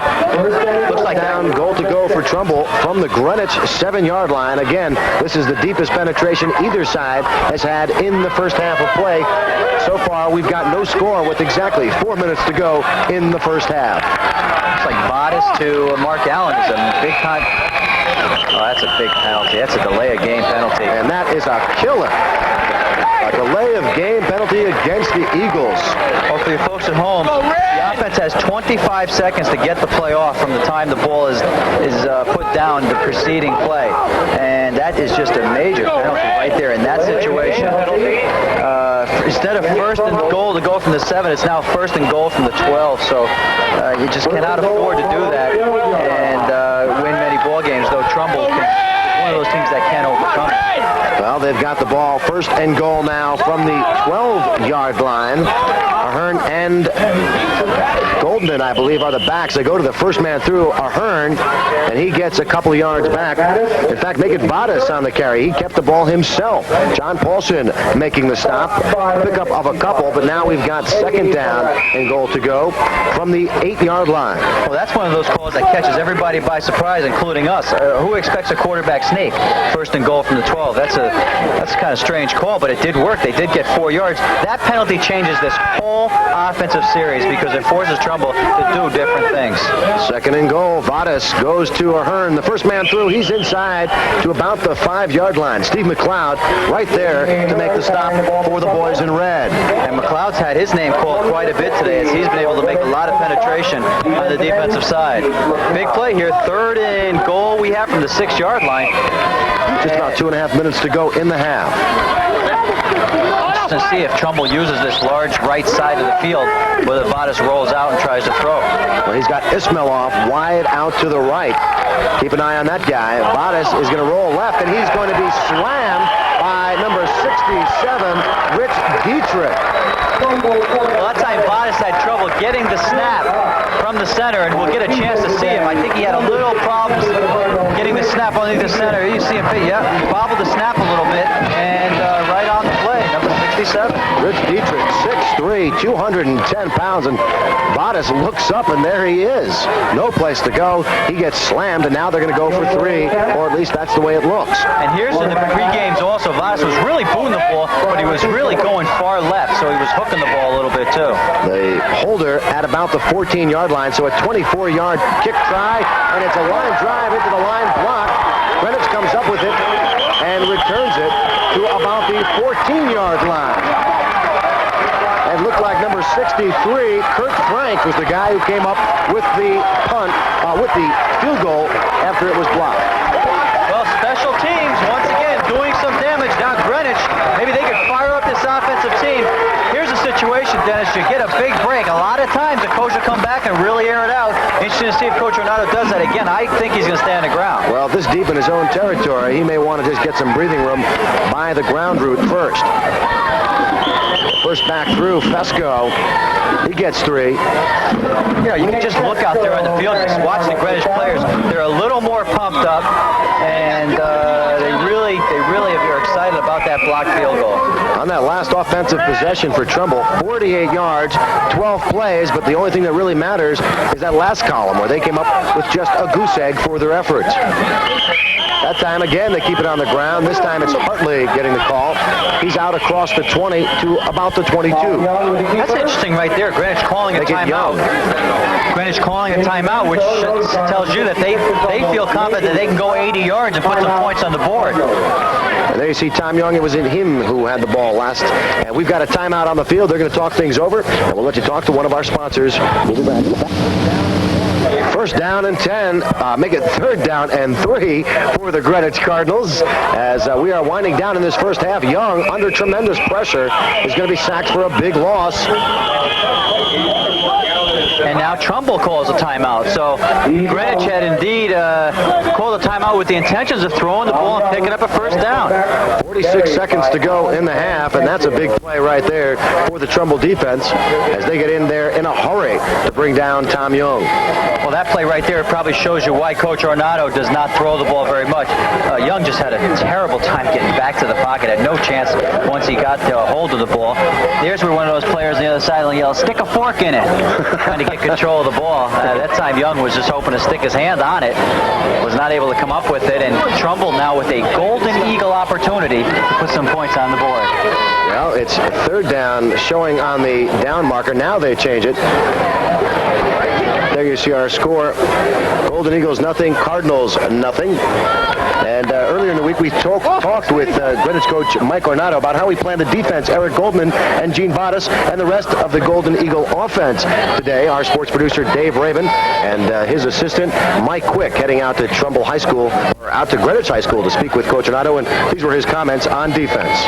Looks like down, goal to go for Trumbull from the Greenwich 7-yard line. Again, this is the deepest penetration either side has had in the first half of play. So far, we've got no score with exactly 4 minutes to go in the first half. Looks like Vadas to Mark Allen is a big time. Oh, that's a big penalty. That's a delay of game penalty. And that is a killer. A delay of game penalty against the Eagles. Well, for you folks at home, the offense has 25 seconds to get the play off from the time the ball is put down the preceding play. And that is just a major penalty right there in that situation. Instead of 1st and goal to go from the 7, it's now 1st and goal from the 12. So you just cannot afford to do that and win many ball games, though Trumbull is one of those teams that can overcome it. Well, they've got the ball 1st and goal now from the 12-yard line. Ahern and Goldman, I believe, are the backs. They go to the first man through, Ahern, and he gets a couple of yards back. In fact, make it Vadas on the carry. He kept the ball himself. John Paulson making the stop. Pickup of a couple, but now we've got 2nd down and goal to go from the 8-yard line. Well, that's one of those calls that catches everybody by surprise, including us. Who expects a quarterback snake. First and goal from the 12. That's kind of strange call, but it did work. They did get 4 yards. That penalty changes this whole offensive series because it forces Trumbull to do different things. Second and goal. Vadas goes to Ahern. The first man through. He's inside to about the 5-yard line. Steve McLeod right there to make the stop for the boys in red. And McLeod's had his name called quite a bit today as he's been able to make a lot of penetration on the defensive side. Big play here. Third and goal we have from the 6-yard line. Just about 2.5 minutes to go in the half. To see if Trumbull uses this large right side of the field where Vadas rolls out and tries to throw. Well, he's got Ismailoff wide out to the right. Keep an eye on that guy. Vadas is going to roll left, and he's going to be slammed by number 67, Rich Dietrich. Well, that time Vadas had trouble getting the snap from the center, and we'll get a chance to see him. I think he had a little problems getting the snap underneath the center. You see him, he bobbled the snap a little bit, and right on the play, number 67. Rich Dietrich, 6'3", 210 pounds, and Vadas looks up, and there he is. No place to go. He gets slammed, and now they're going to go for 3, or at least that's the way it looks. And here's in the pre-games also, Vadas was really booting the ball, but he was really going far left, so he was hooking the ball a little bit too. The holder at about the 14-yard line, so a 24-yard kick try, and it's a line drive into the line block. Greenwich comes up with it and returns it to about the 14-yard line. And looked like number 63, Kurt Frank, was the guy who came up with the punt, with the field goal after it was blocked. Well, special teams, once again, doing some damage. Now Greenwich, maybe they could fire up this offensive team. Here's a situation, Dennis, you get a big break. A lot of times the coach will come back and really air it out. Interesting to see if Coach Ornato does that again. I think he's going to stay on the ground. Well, this deep in his own territory, he may want to just get some breathing room by the ground route first. First back through, Fesco. He gets 3. You can just look out there on the field and just watch the Greenwich players. They're a little more pumped up, and they really are excited about that blocked field goal. On that last offensive possession for Trumbull, 48 yards, 12 plays, but the only thing that really matters is that last column where they came up with just a goose egg for their efforts. That time, again, they keep it on the ground. This time it's Hartley getting the call. He's out across the 20 to about the 22. That's interesting right there. Greenwich calling a timeout. Greenwich calling a timeout, which tells you that they feel confident that they can go 80 yards and put some points on the board. And there you see Tom Young. It was him who had the ball last. And we've got a timeout on the field. They're going to talk things over, and we'll let you talk to one of our sponsors. We'll be back. First down and 10. Make it third down and 3 for the Greenwich Cardinals. As we are winding down in this first half, Young, under tremendous pressure, is going to be sacked for a big loss. And now Trumbull calls a timeout. So Greenwich had indeed called a timeout with the intentions of throwing the ball and picking up a first down. 46 seconds to go in the half, and that's a big play right there for the Trumbull defense as they get in there in a hurry to bring down Tom Young. Well, that play right there probably shows you why Coach Ornato does not throw the ball very much. Young just had a terrible time getting back to the pocket, had no chance once he got a hold of the ball. There's where one of those players on the other side will yell, "Stick a fork in it," trying to get control of the ball. That time Young was just hoping to stick his hand on it, was not able to come up with it, and Trumbull now with a golden eagle opportunity to put some points on the board. Well, it's third down showing on the down marker. Now they change it. There you see our score. Golden Eagles nothing, Cardinals nothing. And earlier in the week we talked with Greenwich coach Mike Ornato about how he planned the defense. Eric Goldman and Gene Vadas and the rest of the Golden Eagle offense. Today, our sports producer Dave Raven and his assistant Mike Quick heading out to Trumbull High School, or out to Greenwich High School to speak with Coach Ornato, and these were his comments on defense.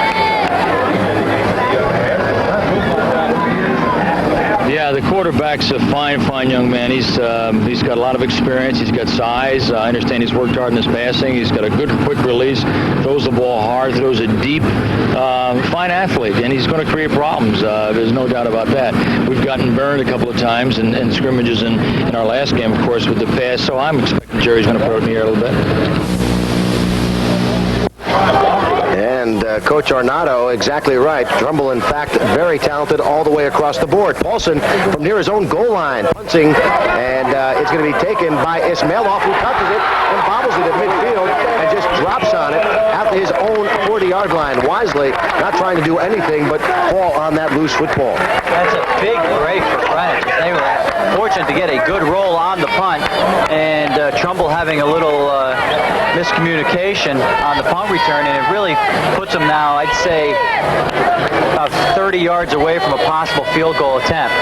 Yeah, the quarterback's a fine young man. He's got a lot of experience. He's got size. I understand he's worked hard in his passing. He's got a good, quick release. Throws the ball hard. Throws it deep. Fine athlete, and he's going to create problems. There's no doubt about that. We've gotten burned a couple of times in scrimmages in our last game, of course, with the pass. So I'm expecting Jerry's going to put it in the air a little bit. And Coach Ornato, exactly right. Trumbull, in fact, very talented all the way across the board. Paulson from near his own goal line, punting, and it's going to be taken by Ismailoff, who touches it and bobbles it at midfield and just drops on it at his own 40-yard line. Wisely, not trying to do anything but fall on that loose football. That's a big break for Greenwich. They were fortunate to get a good roll on the punt, and Trumbull having a little miscommunication on the punt return, and it really puts them now, I'd say, about 30 yards away from a possible field goal attempt.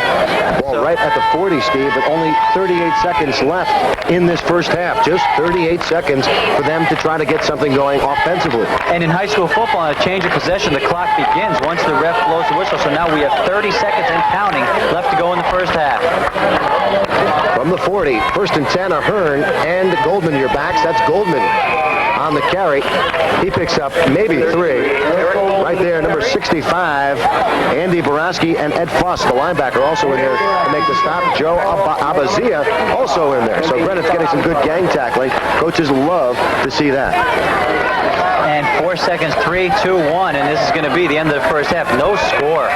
Well, right at the 40, Steve, but only 38 seconds left in this first half. Just 38 seconds for them to try to get something going offensively. And in high school football, on a change of possession, the clock begins once the ref blows the whistle. So now we have 30 seconds and counting left to go in the first half. From the 40, 1st and 10 are Hearn and Goldman, your backs. That's Goldman on the carry. He picks up maybe 3. Right there, number 65, Andy Boraski and Ed Fuss, the linebacker, also in there to make the stop. Joe Abazia also in there. So Greenwich getting some good gang tackling. Coaches love to see that. And 4 seconds, 3, 2, 1, and this is going to be the end of the first half. No score.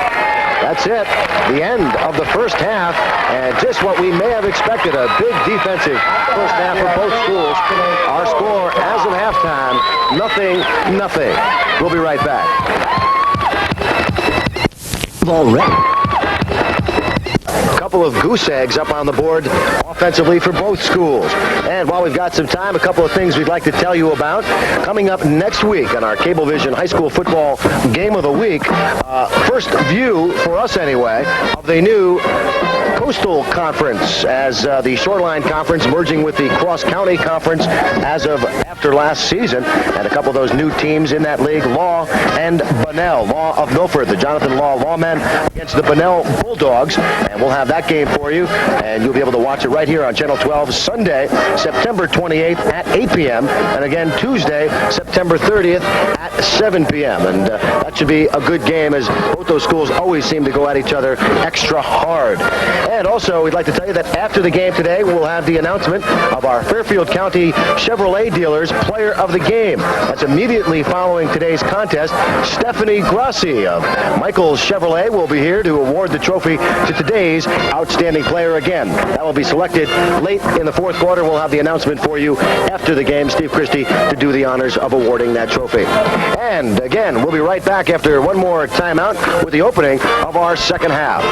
That's it. The end of the first half, and just what we may have expected, a big defensive first half for both schools. Our score as of halftime, 0-0. We'll be right back. A couple of goose eggs up on the board offensively for both schools. And while we've got some time, a couple of things we'd like to tell you about. Coming up next week on our Cablevision High School Football Game of the Week, first view, for us anyway, of the new Coastal Conference, as the Shoreline Conference merging with the Cross County Conference as of after last season. And a couple of those new teams in that league, Law and Bunnell. Law of Milford, the Jonathan Law Lawmen against the Bunnell Bulldogs. And we'll have that game for you, and you'll be able to watch it right here on Channel 12 Sunday, September 28th at 8 p.m. And again, Tuesday, September 30th at 7 p.m. And that should be a good game, as both those schools always seem to go at each other extra hard. And also, we'd like to tell you that after the game today, we'll have the announcement of our Fairfield County Chevrolet Dealers Player of the Game. That's immediately following today's contest. Stephanie Grassi of Michael's Chevrolet will be here to award the trophy to today's Outstanding Player again. That will be selected late in the fourth quarter. We'll have the announcement for you after the game. Steve Christie to do the honors of awarding that trophy. And again, we'll be right back after one more timeout with the opening of our second half.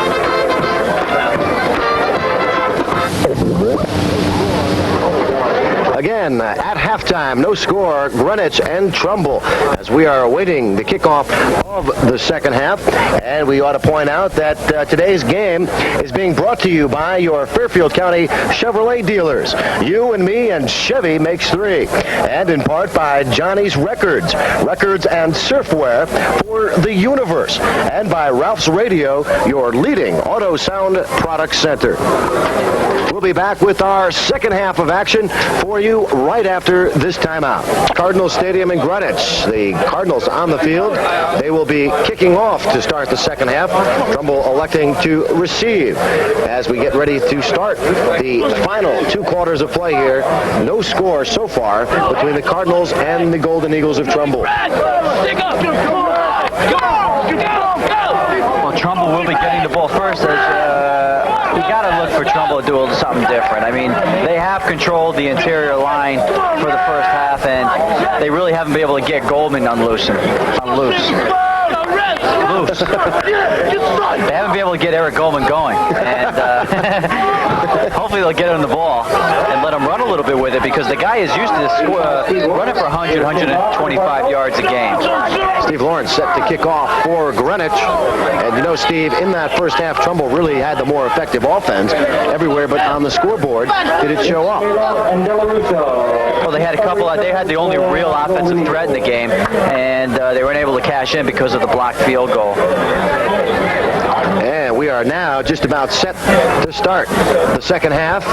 Again, at halftime, no score, Greenwich and Trumbull, as we are awaiting the kickoff of the second half. And we ought to point out that today's game is being brought to you by your Fairfield County Chevrolet dealers. You and me and Chevy makes 3. And in part by Johnny's Records and Surfwear for the universe. And by Ralph's Radio, your leading auto sound product center. We'll be back with our second half of action for you right after this timeout. Cardinals Stadium in Greenwich. The Cardinals on the field. They will be kicking off to start the second half. Trumbull electing to receive as we get ready to start the final 2 quarters of play here. No score so far between the Cardinals and the Golden Eagles of Trumbull. Well, Trumbull will be getting the ball first. You got to look for Trumbull to do something different. I mean, they have controlled the interior line for the first half, and they really haven't been able to get Goldman loose. They haven't been able to get Eric Goldman going, and hopefully they'll get him the ball and let him run a little bit with it, because the guy is used to this, running for 100, 125 yards a game. Steve Lawrence set to kick off for Greenwich. And you know, Steve, in that first half, Trumbull really had the more effective offense everywhere, but on the scoreboard, did it show up? Well, they had they had the only real offensive threat in the game, and they weren't able to cash in because of the blocked field goal. And we are now just about set to start the second half.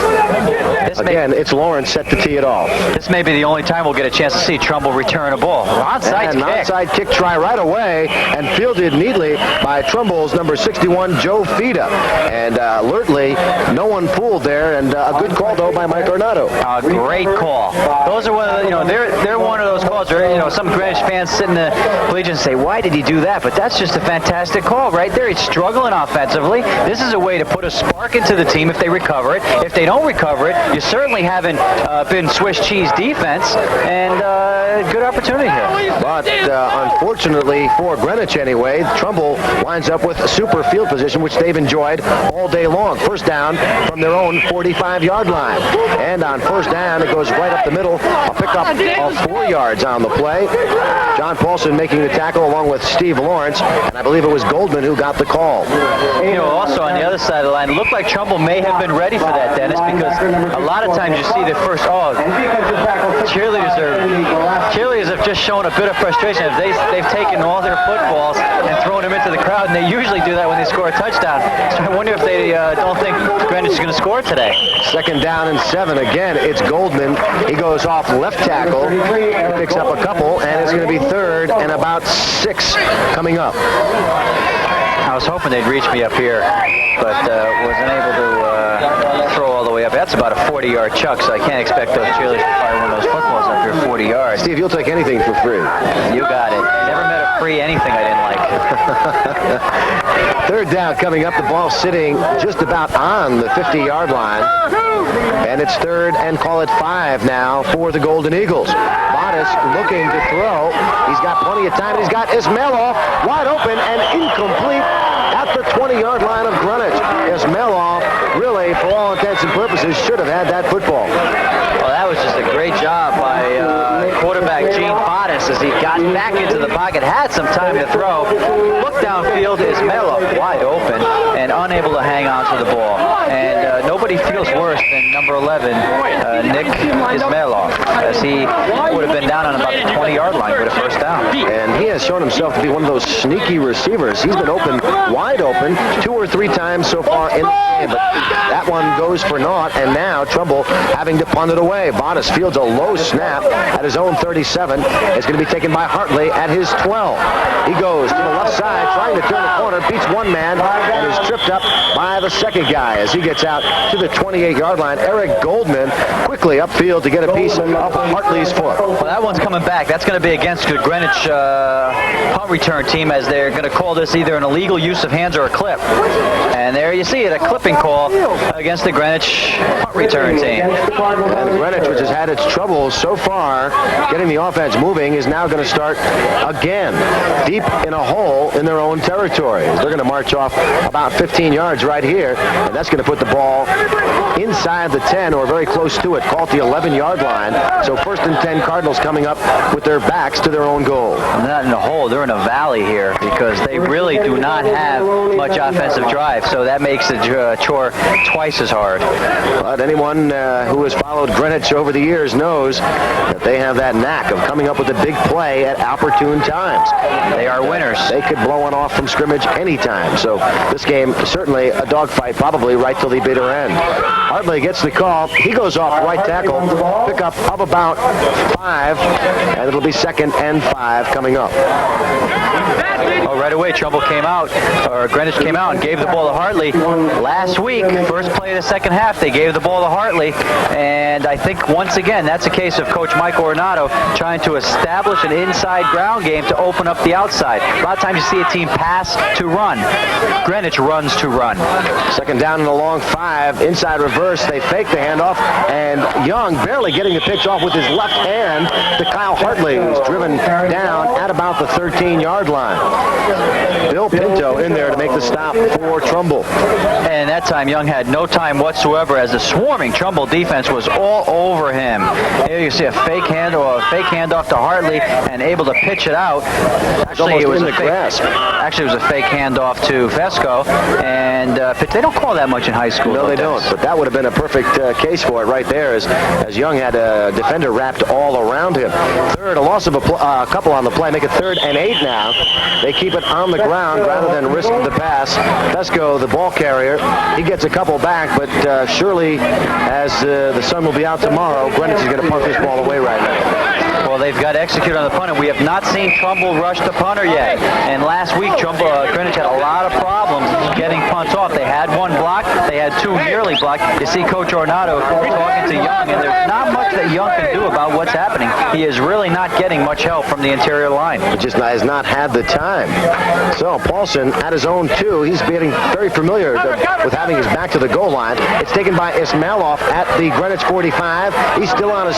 Again, it's Lawrence set to tee it off. This may be the only time we'll get a chance to see Trumbull return a ball. Onside kick. Onside kick try right away, and fielded neatly by Trumbull's number 61, Joe Fida. And alertly, no one fooled there, and a good call, though, by Mike Ornato. Great call. Those are one of the, they're one of those calls where, some Greenwich fans sit in the bleachers and say, why did he do that? But that's just a fantastic call right there. He's struggling offensively. defensively. This is a way to put a spark into the team if they recover it. If they don't recover it, you certainly haven't been Swiss cheese defense, and good opportunity here. But unfortunately for Greenwich anyway, Trumbull winds up with super field position, which they've enjoyed all day long. First down from their own 45-yard line. And on first down, it goes right up the middle. A pickup of 4 yards on the play. John Paulson making the tackle along with Steve Lawrence, and I believe it was Goldman who got the call. You know, also on the other side of the line, it looked like Trumbull may have been ready for that, Dennis, because a lot of times you see the first, cheerleaders have just shown a bit of frustration. They've taken all their footballs and thrown them into the crowd, and they usually do that when they score a touchdown. So I wonder if they don't think Greenwich is going to score today. Second down and 7. Again, it's Goldman. He goes off left tackle, picks up a couple, and it's going to be third and about 6 coming up. I was hoping they'd reach me up here, but wasn't able to throw all the way up. That's about a 40-yard chuck, so I can't expect those cheerleaders to fire one of those footballs up here 40 yards. Steve, you'll take anything for free. You got it. Never met a free anything I didn't like. Third down coming up. The ball sitting just about on the 50-yard line. And it's third and call it 5 now for the Golden Eagles. Bottas looking to throw. He's got plenty of time. He's got Ismailov wide open and incomplete at the 20-yard line of Greenwich. Ismailov really, for all intents and purposes, should have had that football. Well, that was just a great job by quarterback Gene Bottas as he got back into the pocket, had some time to throw, looked downfield, Ismailov wide open and unable to hang on to the ball. And nobody feels worse than number 11, Nick Ismailov, as he would have been down on about the 20-yard line with a first down. And he has shown himself to be one of those sneaky receivers. He's been open, wide open, 2 or 3 times so far in the game, but that one goes for naught, and now Trumbull having to punt it away. Bottas fields a low snap at his own 37. It's going to be taken by Hartley at his 12. He goes to the left side, trying to turn the corner, beats one man, and is tripped up by the second guy as he gets out to the 28-yard line. Eric Goldman quickly upfield to get a piece of Hartley's foot. Well, that one's coming back. That's going to be against the Greenwich punt return team, as they're going to call this either an illegal use of hands or a clip. And there you see it, a clipping call against the Greenwich punt return team. And Greenwich, which has had its troubles so far getting the offense moving, is now going to start again deep in a hole in their own territory. They're going to march off about 15 yards right here, and that's going to put the ball inside the 10 or very close to it. Call it the 11-yard line. So first and 10 Cardinals coming up with their backs to their own goal. They're not in a hole, they're in a valley here because they really do not have much offensive drive, so that makes the chore twice as hard. But anyone who has followed Greenwich over the years knows that they have that knack of coming up with a big play at opportune times. They are winners. They could blow one off from scrimmage anytime. So this game, certainly a dogfight, probably right till the bitter end. Hartley gets the call. He goes off right tackle. Pickup of about 5, and it'll be second and 5 coming up. Oh, right away, Trumbull came out, or Greenwich came out and gave the ball to Hartley. Last week, first play of the second half, they gave the ball to Hartley, and I think once again, that's a case of Coach Mike Ornato trying to establish an inside ground game to open up the outside. A lot of times you see a team pass to run. Greenwich runs to run. Second down and a long 5, inside reverse. They fake the handoff, and Young barely getting the pitch off with his left hand to Kyle Hartley, who's driven down at about the 13-yard line. Bill Pinto in there to make the stop for Trumbull. And that time Young had no time whatsoever as the swarming Trumbull defense was all over him. Here you see a fake handoff to Hartley and able to pitch it out. Actually, it was Actually, it was a fake handoff to Fesco, and they don't call that much in high school. No, they don't. But that would have been a perfect case for it right there, as Young had a defender wrapped all around him. Third, a loss of a couple on the play. Make it 3rd and 8 now. They keep it on the ground rather than risk the pass. Fesco, the ball carrier, he gets a couple back, but surely as the sun will be out tomorrow, Greenwich is going to punt this ball away right now. Well, Well, they've got to execute on the punt, and we have not seen Trumbull rush the punter yet. And last week, Greenwich had a lot of problems getting punts off. They had one block. They had two nearly blocked. You see Coach Ornato talking to Young, and there's not much that Young can do about what's happening. He is really not getting much help from the interior line. He just has not had the time. So Paulson at his own 2. He's getting very familiar with having his back to the goal line. It's taken by Ismailoff at the Greenwich 45. He's still on his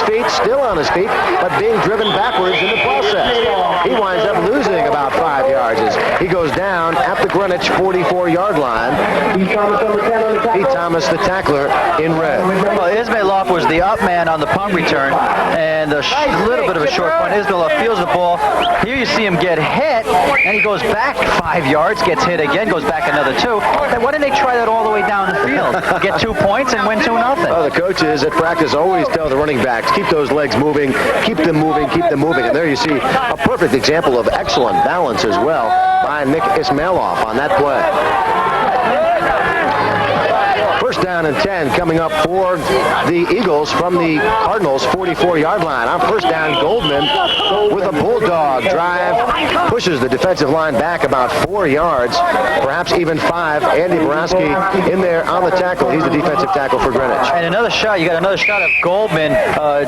feet, but being driven backwards in the process. He winds up losing about 5 yards as he goes down at the Greenwich 44-yard line. Pete Thomas, the tackler, in red. Well, Ismailoff was the up man on the punt return, and a little bit of a short punt. Ismailoff feels the ball. Here you see him get hit, and he goes back 5 yards, gets hit again, goes back another 2. Why didn't they try that all the way down the field? Get 2 points and win 2-0. Well, the coaches at practice always tell the running backs, keep those legs moving, keep them moving. And there you see a perfect example of excellent balance as well by Nick Ismailoff on that play. First down and 10 coming up for the Eagles from the Cardinals 44-yard line. On first down, Goldman with a bulldog drive pushes the defensive line back about 4 yards, perhaps even 5. Andy Borowski in there on the tackle. He's the defensive tackle for Greenwich. And another shot. You got another shot of Goldman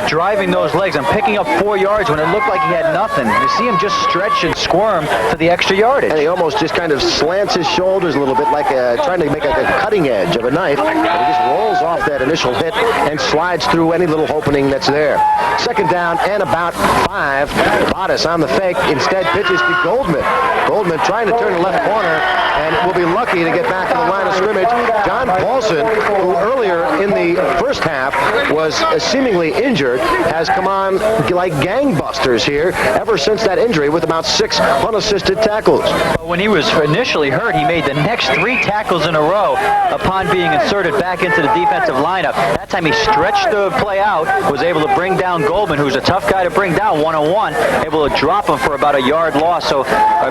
driving those legs and picking up 4 yards when it looked like he had nothing. You see him just stretch and squirm for the extra yardage. And he almost just kind of slants his shoulders a little bit like trying to make a cutting edge of a knife. And he just rolls off that initial hit and slides through any little opening that's there. Second down and about 5. Bottas on the fake instead pitches to Goldman. Goldman trying to turn the left corner and will be lucky to get back to the line of scrimmage. John Paulson, who earlier in the first half was seemingly injured, has come on like gangbusters here ever since that injury with about 6 unassisted tackles. When he was initially hurt, he made the next 3 tackles in a row upon being inserted back into the defensive lineup. That time he stretched the play out, was able to bring down Goldman, who's a tough guy to bring down one-on-one, able to drop him for about a yard loss, so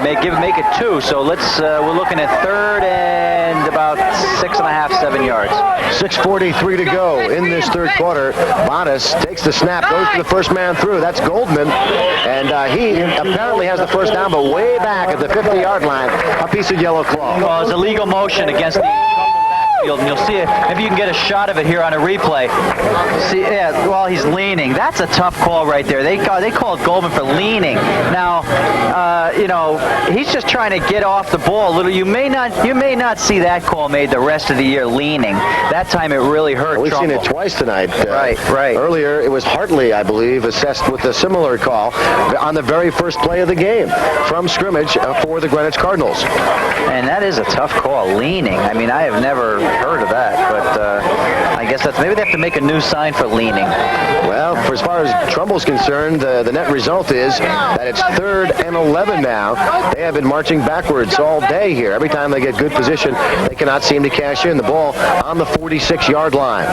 make it 2. So we're looking at third and about 6.5, 7 yards. 6:43 to go in this third quarter. Bottas takes the snap, goes to the first man through. That's Goldman, and he apparently has the first down, but way back at the 50-yard line, a piece of yellow cloth. Well, it's a legal motion against the backfield, and you'll see it. Maybe you can get a shot of it here on a replay. See, yeah, while he's leaning, that's a tough call right there. They called Goldman for leaning. Now, he's just trying to get off the ball a little. You may not see that call made the rest of the year, leaning. That time it really hurt. We've Trumbull. seen it twice tonight. Right. Earlier it was Hartley, I believe, assessed with a similar call on the very first play of the game from scrimmage for the Greenwich Cardinals. And that is a tough call, leaning. I mean, I have never heard of that, but I guess maybe they have to make a new sign for leaning. Well, for as far as Trumbull's concerned, the net result is that it's 3rd and 11 now. They have been marching backwards all day here. Every time they get good position, they cannot seem to cash in. The ball on the 46-yard line.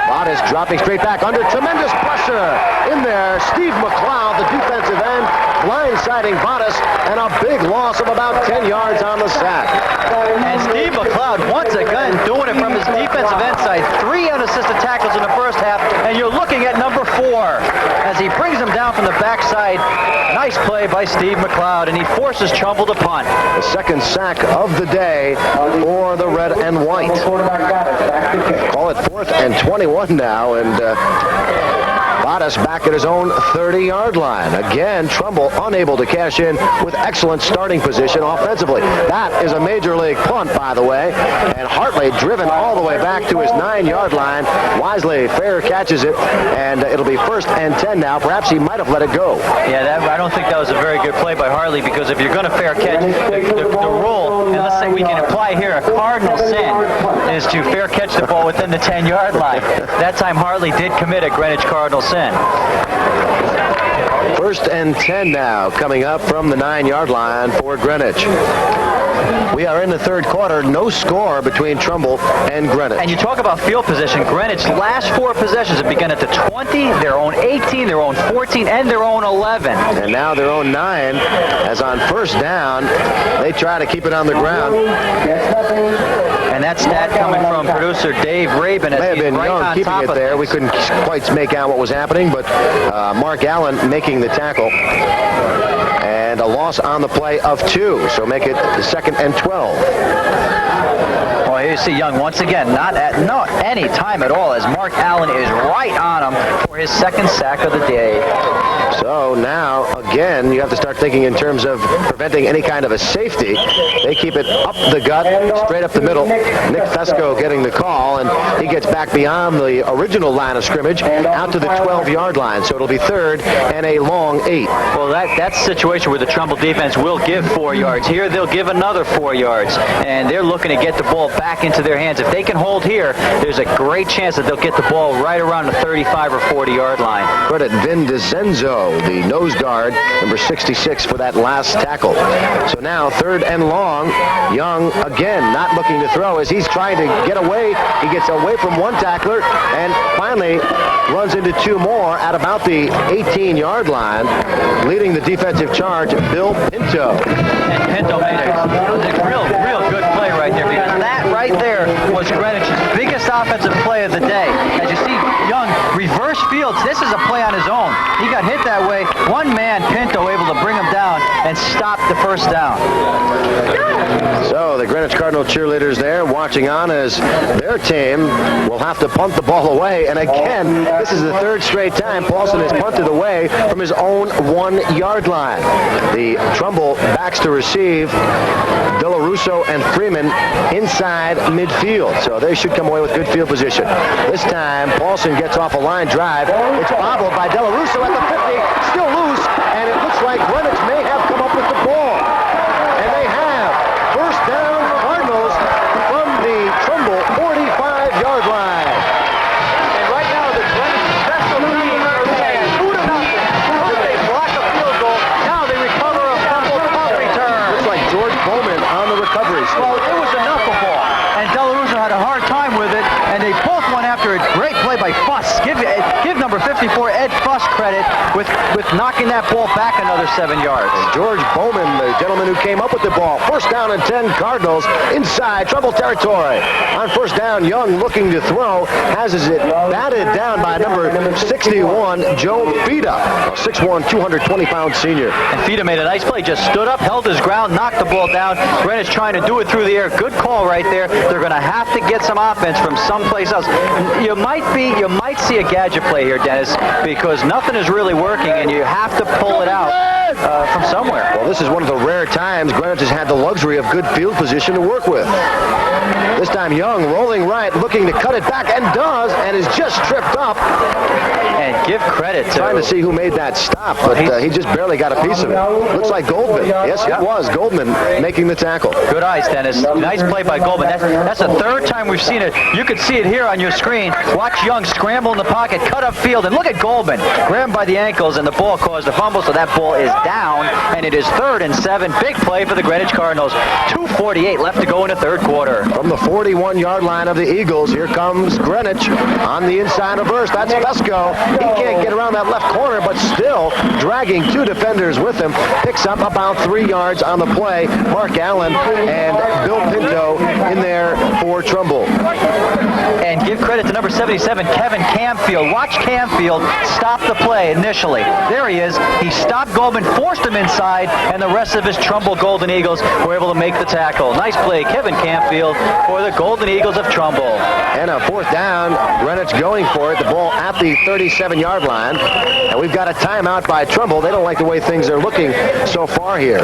Bottas dropping straight back under tremendous pressure. In there, Steve McLeod, the defensive end, blindsiding Bottas, and a big loss of about 10 yards on the sack. And Steve McLeod, once again, doing it from his defensive end side. 3 unassisted tackles in the first half, and you're looking at number 4 as he brings him down from the backside. Nice play by Steve McLeod, and he forces Trumbull to punt. The second sack of the day for the red and white. Call it 4th and 21 now, and Bottas back at his own 30-yard line. Again, Trumbull unable to cash in with excellent starting position offensively. That is a major league punt, by the way, and Hartley driven all the way back to his 9-yard line. Wisely, fair catches it, and it'll be 1st and 10 now. Perhaps he might have let it go. Yeah, I don't think that was a very good play by Hartley, because if you're going to fair catch, the rule, and let's say we can apply here, a cardinal sin is to fair catch the ball within the 10-yard line. That time Hartley did commit a Greenwich cardinal sin. 1st and 10 now coming up from the 9-yard line for Greenwich. We are in the third quarter. No score between Trumbull and Greenwich. And you talk about field position. Greenwich's last 4 possessions have begun at the 20, their own 18, their own 14, and their own 11. And now their own 9, as on first down, they try to keep it on the ground. And that stat coming from producer Dave Rabin. May have been Young keeping it there. We couldn't quite make out what was happening, but Mark Allen making the tackle. And a loss on the play of 2, so make it 2nd and 12. Well, here you see Young once again, not at any time at all, as Mark Allen is right on him for his 2nd sack of the day. So now, again, you have to start thinking in terms of preventing any kind of a safety. They keep it up the gut, straight up the middle. Nick Fesco getting the call, and he gets back beyond the original line of scrimmage out to the 12-yard line. So it'll be 3rd and a long 8. Well, that's a situation where the Trumbull defense will give 4 yards. Here, they'll give another 4 yards, and they're looking to get the ball back into their hands. If they can hold here, there's a great chance that they'll get the ball right around the 35 or 40-yard line. Credit Vin DeCenzo, the nose guard, number 66, for that last tackle. So now 3rd and long. Young, again, not looking to throw as he's trying to get away. He gets away from one tackler and finally runs into 2 more at about the 18-yard line. Leading the defensive charge, Bill Pinto. And Pinto made a real good play right there, because that right there was Greenwich's biggest offensive play of the day. As you see, Young reverse fields. This is a play on his own. He got hit that way. One man, Pinto, able to bring him down and stop the first down. So the Greenwich Cardinal cheerleaders there watching on as their team will have to punt the ball away. And again, this is the 3rd straight time Paulson has punted away from his own 1-yard line. The Trumbull backs to receive. De La Russo and Freeman inside midfield. So they should come away with good field position. This time, Paulson gets off a line drive. It's bobbled by De La Russo at the 50. Still loose, and it looks like Greenwich may have come up with the ball. And they have. First down, Cardinals from the Trumbull 45-yard line. And right now, the Greenwich special teams are saying 2-0. They block a field goal. Now they recover a fumble punt return. Looks like George Bowman on the recovery. Well, it was a knuckleball, and De La Russo had a hard time with it, and they both went after it. Great play by Fuss. Give number 54 Ed Fuss credit with knocking that ball back another 7 yards. George Bowman, the gentleman who came up with the ball. First down and 10, Cardinals inside Trumbull territory. On first down, Young looking to throw, has it batted down by number 61, Joe Fida, 6'1", 220-pound senior. And Fida made a nice play, just stood up, held his ground, knocked the ball down. Greenwich trying to do it through the air. Good call right there. They're going to have to get some offense from someplace else. You might see a gadget play here, Dennis, because nothing is really working, and you have to pull it out from somewhere. Well, this is one of the rare times Greenwich has had the luxury of good field position to work with. This time Young rolling right, looking to cut it back, and does, and is just tripped up. And give credit to... Trying to see who made that stop, but he just barely got a piece of it. Looks like Goldman. Yes, it was Goldman making the tackle. Good eyes, Dennis. Nice play by Goldman. That's the 3rd time we've seen it. You could see it here on your screen. Watch Young scramble in the pocket, cut up field, and look at Goldman. Grabbed by the ankles, and the ball caused a fumble, so that ball is down, and it is 3rd and 7. Big play for the Greenwich Cardinals. 2:48 left to go in the 3rd quarter. From the 41-yard line of the Eagles, here comes Greenwich on the inside reverse. That's Fesco. He can't get around that left corner, but still dragging 2 defenders with him. Picks up about 3 yards on the play. Mark Allen and Bill Pinto in there for Trumbull. And give credit to number 77, Kevin Camfield. Watch Camfield stop the play initially. There he is. He stopped Goldman, forced him inside, and the rest of his Trumbull Golden Eagles were able to make the tackle. Nice play, Kevin Camfield, for the Golden Eagles of Trumbull. And a 4th down, Greenwich going for it. The ball at the 37-yard line. And we've got a timeout by Trumbull. They don't like the way things are looking so far here.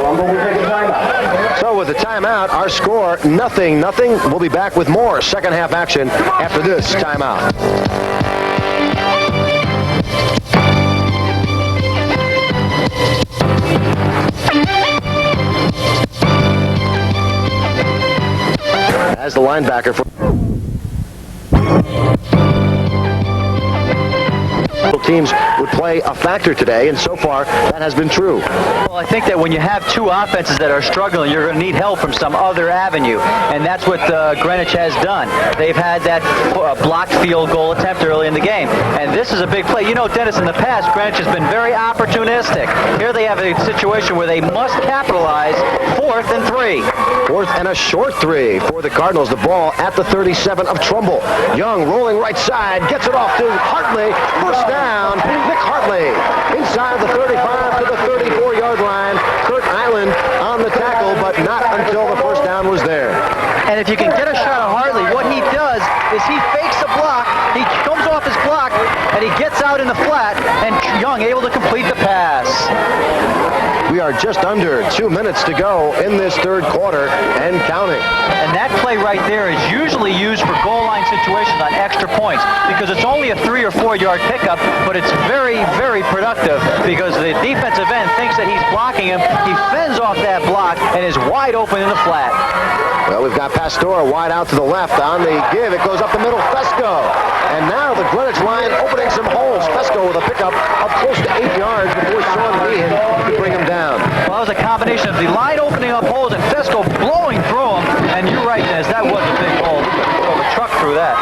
So with the timeout, our score, 0-0. We'll be back with more second half action after this timeout. As the linebacker for teams would play a factor today, and so far that has been true. Well, I think that when you have two offenses that are struggling, you're going to need help from some other avenue, and that's what Greenwich has done. They've had that blocked field goal attempt early in the game, and this is a big play. You know, Dennis, in the past, Greenwich has been very opportunistic. Here they have a situation where they must capitalize. 4th and 3. 4th and a short 3 for the Cardinals. The ball at the 37 of Trumbull. Young rolling right side, gets it off to Hartley. First down, Nick Hartley. Inside the 35 to the 34-yard line. Kurt Island on the tackle, but not until the first down was there. And if you can get a shot at Hartley, what he does is he fakes a block, he comes off his block, and he gets out in the flat, and Young able to complete the pass. We are just under 2 minutes to go in this third quarter and counting. And that play right there is usually used for goal line situations on extra points because it's only a 3 or 4 yard pickup, but it's very, very productive because the defensive end thinks that he's blocking him. He fends off that block and is wide open in the flat. Well, we've got Pastor wide out to the left on the give. It goes up the middle, Fesco. And now the Greenwich line opening some holes. Fesco with a pickup of close to 8 yards before Sean Meehan could bring him down. Well, that was a combination of the line opening up holes and Fesco blowing through them. And you're right, Dennis, that was a big hole. We could throw a truck through that.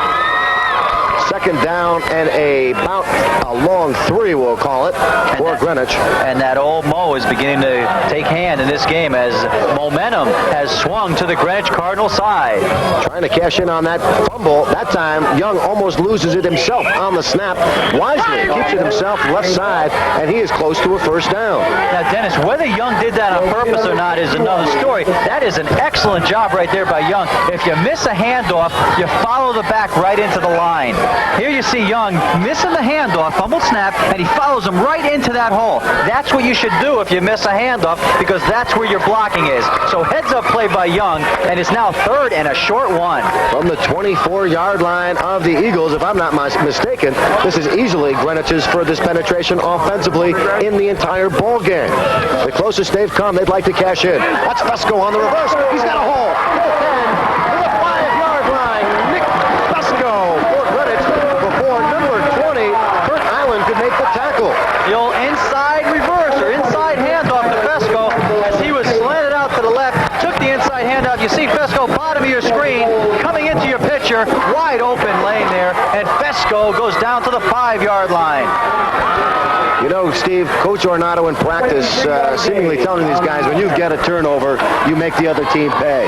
Second down and about a long 3, we'll call it, for Greenwich. And that old Mo is beginning to take hand in this game as momentum has swung to the Greenwich Cardinal side. Trying to cash in on that fumble. That time, Young almost loses it himself on the snap. Wisely keeps it himself left side, and he is close to a first down. Now, Dennis, whether Young did that on purpose or not is another story. That is an excellent job right there by Young. If you miss a handoff, you follow the back right into the line. Here you see Young missing the handoff, fumbled snap, and he follows him right into that hole. That's what you should do if you miss a handoff because that's where your blocking is. So heads up play by Young, and it's now 3rd and a short 1. From the 24-yard line of the Eagles, if I'm not mistaken, this is easily Greenwich's furthest penetration offensively in the entire ball game. The closest they've come, they'd like to cash in. That's Fesco on the reverse. He's got a hole. To the 10, to the 5-yard line. Nick Fesco for Greenwich before number 20, Kurt Island, could make the tackle. The old inside reverse or inside handoff to Fesco as he was slanted out to the left, took the inside handoff. You see Fesco bottom of your screen coming into your picture, wide open lane there, and Fesco goes down to the 5-yard line. You know, Steve, Coach Ornato in practice seemingly telling these guys, when you get a turnover, you make the other team pay.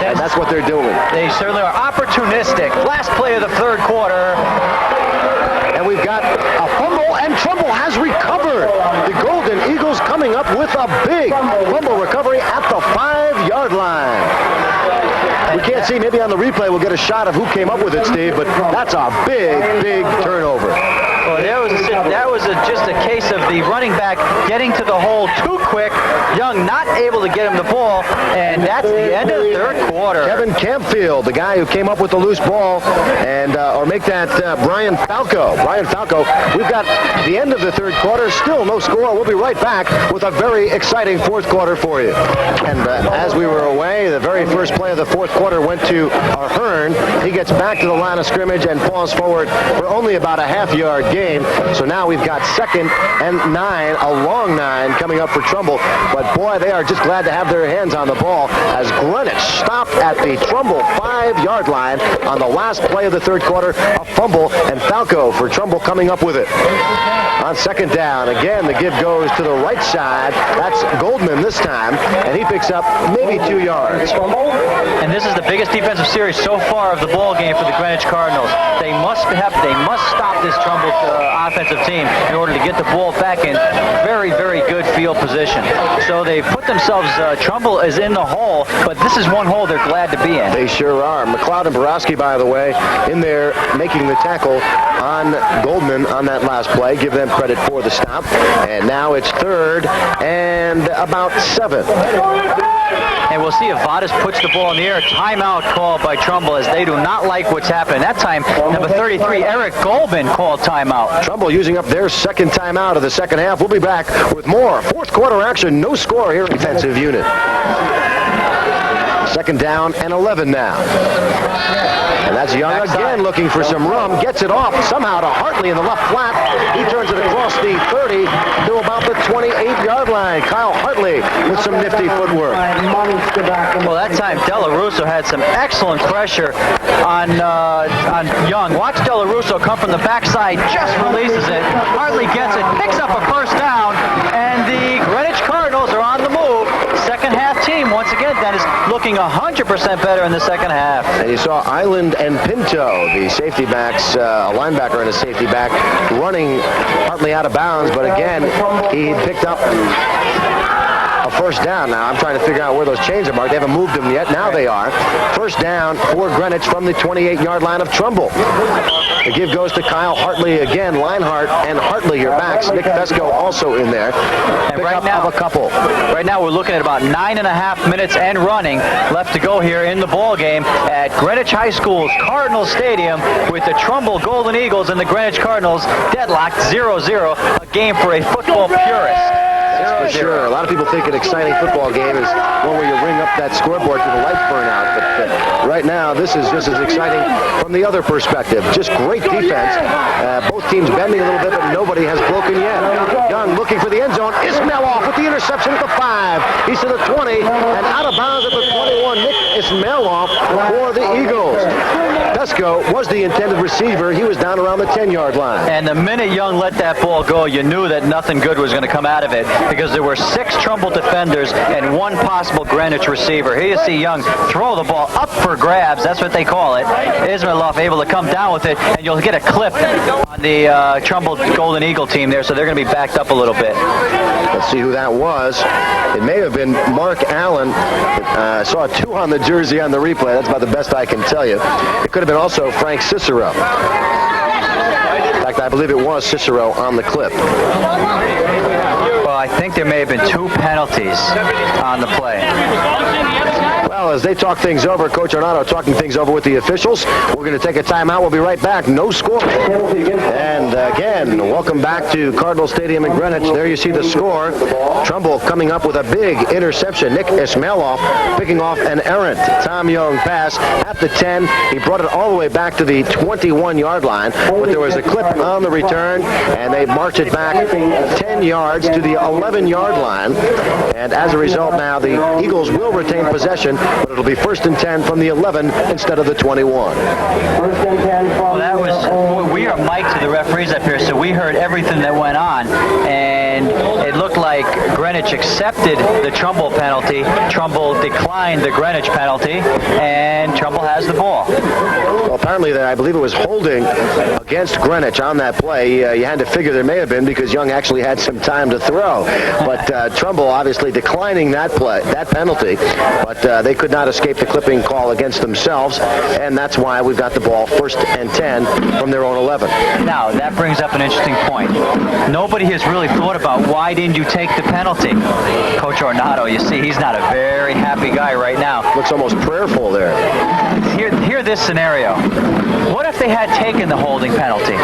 And that's what they're doing. They certainly are opportunistic. Last play of the third quarter. And we've got a fumble, and Trumbull has recovered. The Golden Eagles coming up with a big fumble recovery at the 5-yard line. We can't see, maybe on the replay we'll get a shot of who came up with it, Steve, but that's a big, big turnover. Well, that was just a case of the running back getting to the hole too quick. Young not able to get him the ball, and that's the end of the third quarter. Kevin Campfield, the guy who came up with the loose ball, and or make that Brian Falco. Brian Falco, we've got the end of the third quarter, still no score. We'll be right back with a very exciting fourth quarter for you. And as we were away, the very first play of the fourth quarter went to Ahern. He gets back to the line of scrimmage and falls forward for only about a half-yard gain. So now we've got 2nd and 9, a long 9 coming up for Trumbull. But boy, they are just glad to have their hands on the ball as Greenwich stopped at the Trumbull 5-yard line on the last play of the third quarter. A fumble, and Falco for Trumbull coming up with it. On 2nd down, again, the give goes to the right side. That's Goldman this time, and he picks up maybe 2 yards. And this is the biggest defensive series so far of the ball game for the Greenwich Cardinals. They must stop this Trumbull offensive team in order to get the ball back in very, very good field position. So they put themselves, Trumbull is in the hole, but this is one hole they're glad to be in. They sure are. McLeod and Borowski, by the way, in there making the tackle on Goldman on that last play. Give them credit for the stop. And now it's 3rd and about 7. And we'll see if Vadas puts the ball in the air. Timeout called by Trumbull as they do not like what's happening. That time, number 33, Eric Goldman called timeout. Trumbull using up their second timeout of the second half. We'll be back with more fourth quarter action. No score here in the defensive unit. 2nd down and 11 now. And that's Young again looking for some room. Gets it off somehow to Hartley in the left flat. He turns it across the 30 to about the 28-yard line. Kyle Hartley with some nifty footwork. Well, that time Della Russo had some excellent pressure on Young. Watch Della Russo come from the backside, just releases it. Hartley gets it, picks up a first down, and the Greenwich Cardinals are on the move. Second half team, once again, that is looking 100% better in the second half. And you saw Island and Pinto, the safety backs, a linebacker and a safety back, running Hartley out of bounds, but again, he picked up a first down. Now I'm trying to figure out where those chains are marked. They haven't moved them yet. Now they are. First down for Greenwich from the 28-yard line of Trumbull. The give goes to Kyle Hartley again. Linehart and Hartley, your backs. Nick Fesco also in there. And right now, of a couple. Right now we're looking at about 9.5 minutes and running left to go here in the ball game at Greenwich High School's Cardinal Stadium with the Trumbull Golden Eagles and the Greenwich Cardinals deadlocked 0-0. A game for a football purist. For sure. A lot of people think an exciting football game is one where you ring up that scoreboard till the lights burn out. But right now, this is just as exciting from the other perspective. Just great defense. Both teams bending a little bit, but nobody has broken yet. Young looking for the end zone. Ismailoff with the interception at the 5. He's to the 20 and out of bounds at the 21. Nick Ismailoff for the Eagles. Fesco was the intended receiver. He was down around the 10-yard line. And the minute Young let that ball go, you knew that nothing good was going to come out of it because there were 6 Trumbull defenders and 1 possible Greenwich receiver. Here you see Young throw the ball up for grabs. That's what they call it. Ismailoff able to come down with it, and you'll get a clip on the Trumbull Golden Eagle team there, so they're going to be backed up a little bit. Let's see who that was. It may have been Mark Allen. I saw a 2 on the jersey on the replay. That's about the best I can tell you. It could have been also Frank Cicero. In fact, I believe it was Cicero on the clip. Well, I think there may have been 2 penalties on the play. Well, as they talk things over, Coach Arnotto talking things over with the officials. We're going to take a timeout. We'll be right back. No score. And again, welcome back to Cardinal Stadium in Greenwich. There you see the score. Trumbull coming up with a big interception. Nick Ismailoff picking off an errant Tom Young pass at the 10. He brought it all the way back to the 21-yard line, but there was a clip on the return, and they marched it back 10 yards to the 11-yard line. And as a result now, the Eagles will retain possession, but it'll be 1st and 10 from the 11 instead of the 21. Well, that was, we are mic'd to the referees up here, so we heard everything that went on, and it looked like Greenwich accepted the Trumbull penalty. Trumbull declined the Greenwich penalty, and Trumbull has the ball. Well, apparently, I believe it was holding against Greenwich on that play. You had to figure there may have been because Young actually had some time to throw. But Trumbull obviously declining that penalty. But they could not escape the clipping call against themselves, and that's why we've got the ball 1st and 10 from their own 11. Now, that brings up an interesting point. Nobody has really thought about why didn't you take the penalty. Coach Arnotto, you see, he's not a very happy guy right now. Looks almost prayerful there. Hear this scenario. What if they had taken the holding penalty?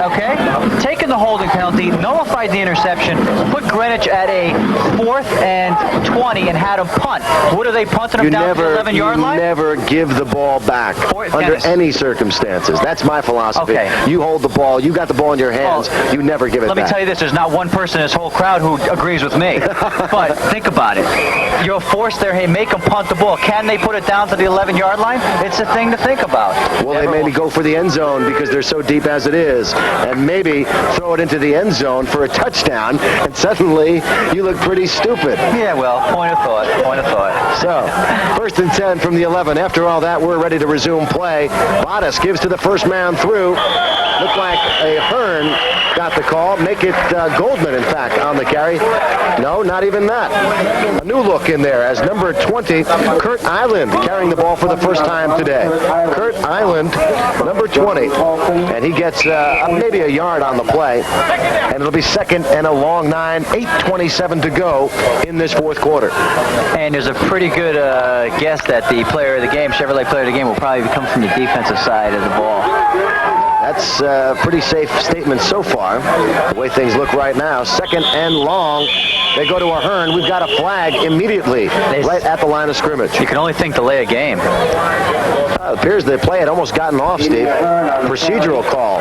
Okay? Taken the holding penalty, nullified the interception, put Greenwich at a 4th and 20 and had them punt. Would have they punted them down to the 11-yard line? You never give the ball back under any circumstances. That's my philosophy. Okay. You hold the ball. You got the ball in your hands. You never give it back. Let me tell you this. There's not one person in this whole crowd who agrees with me. But think about it. You're forced there, hey, make them punt the ball. Can they put it down to the 11-yard line? It's a thing to think about. Well, they maybe go for the end zone because they're so deep as it is, and maybe throw it into the end zone for a touchdown, and suddenly you look pretty stupid. Yeah, well, point of thought. So, 1st and 10 from the 11. After all that, we're ready to resume play. Bottas gives to the first man through. Looked like a Hearn got the call. Make it Goldman, in fact, on the carry. No, not even that. A new look in there as number 20, Kurt Island, carrying the ball for the first time today. Kurt Island, number 20. And he gets maybe a yard on the play. And it'll be 2nd and a long 9, 8:27 to go in this 4th quarter. And there's a pretty good guess that the player of the game, Chevrolet player of the game, will probably come from the defensive side of the ball. That's a pretty safe statement so far, the way things look right now. 2nd and long They go to a Hearn. We've got a flag immediately right at the line of scrimmage. You can only think delay a game. It appears the play had almost gotten off, Steve. Procedural call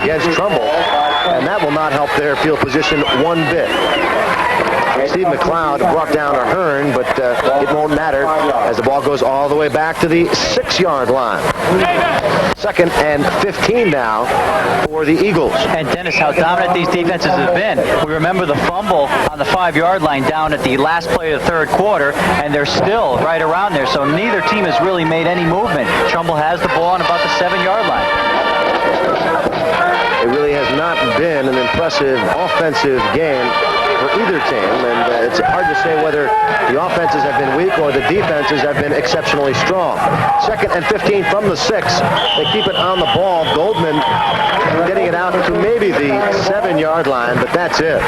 against Trumbull, and that will not help their field position one bit. Steve McLeod brought down a Hearn, but it won't matter as the ball goes all the way back to the 6-yard line. 2nd and 15 now for the Eagles. And Dennis, how dominant these defenses have been. We remember the fumble on the 5-yard line down at the last play of the 3rd quarter, and they're still right around there. So neither team has really made any movement. Trumbull has the ball on about the 7-yard line. It really has not been an impressive offensive game for either team, and it's hard to say whether the offenses have been weak or the defenses have been exceptionally strong. 2nd and 15 from the 6. They keep it on the ball. Goldman getting it out to maybe the 7-yard line, but that's it.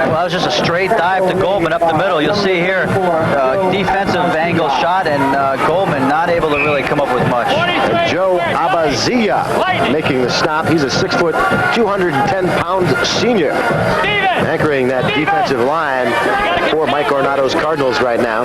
Well, that was just a straight dive to Goldman up the middle. You'll see here, defensive angle shot, and Goldman not able to really come up with much. And Joe Abazia making the stop. He's a 6-foot, 210-pound senior, anchoring that defensive line for Mike Ornato's Cardinals right now.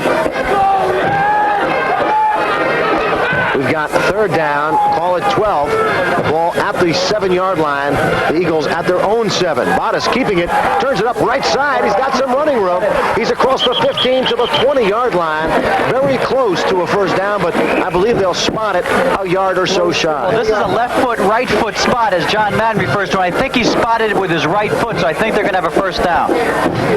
We've got 3rd down, call it 12. The ball at the 7-yard line. The Eagles at their own 7. Bottas keeping it, turns it up right side. He's got some running room. He's across the 15 to the 20-yard line. Very close to a first down, but I believe they'll spot it a yard or so shy. Well, this is a left foot, right foot spot, as John Madden refers to it. I think he spotted it with his right foot, so I think they're going to have a first down.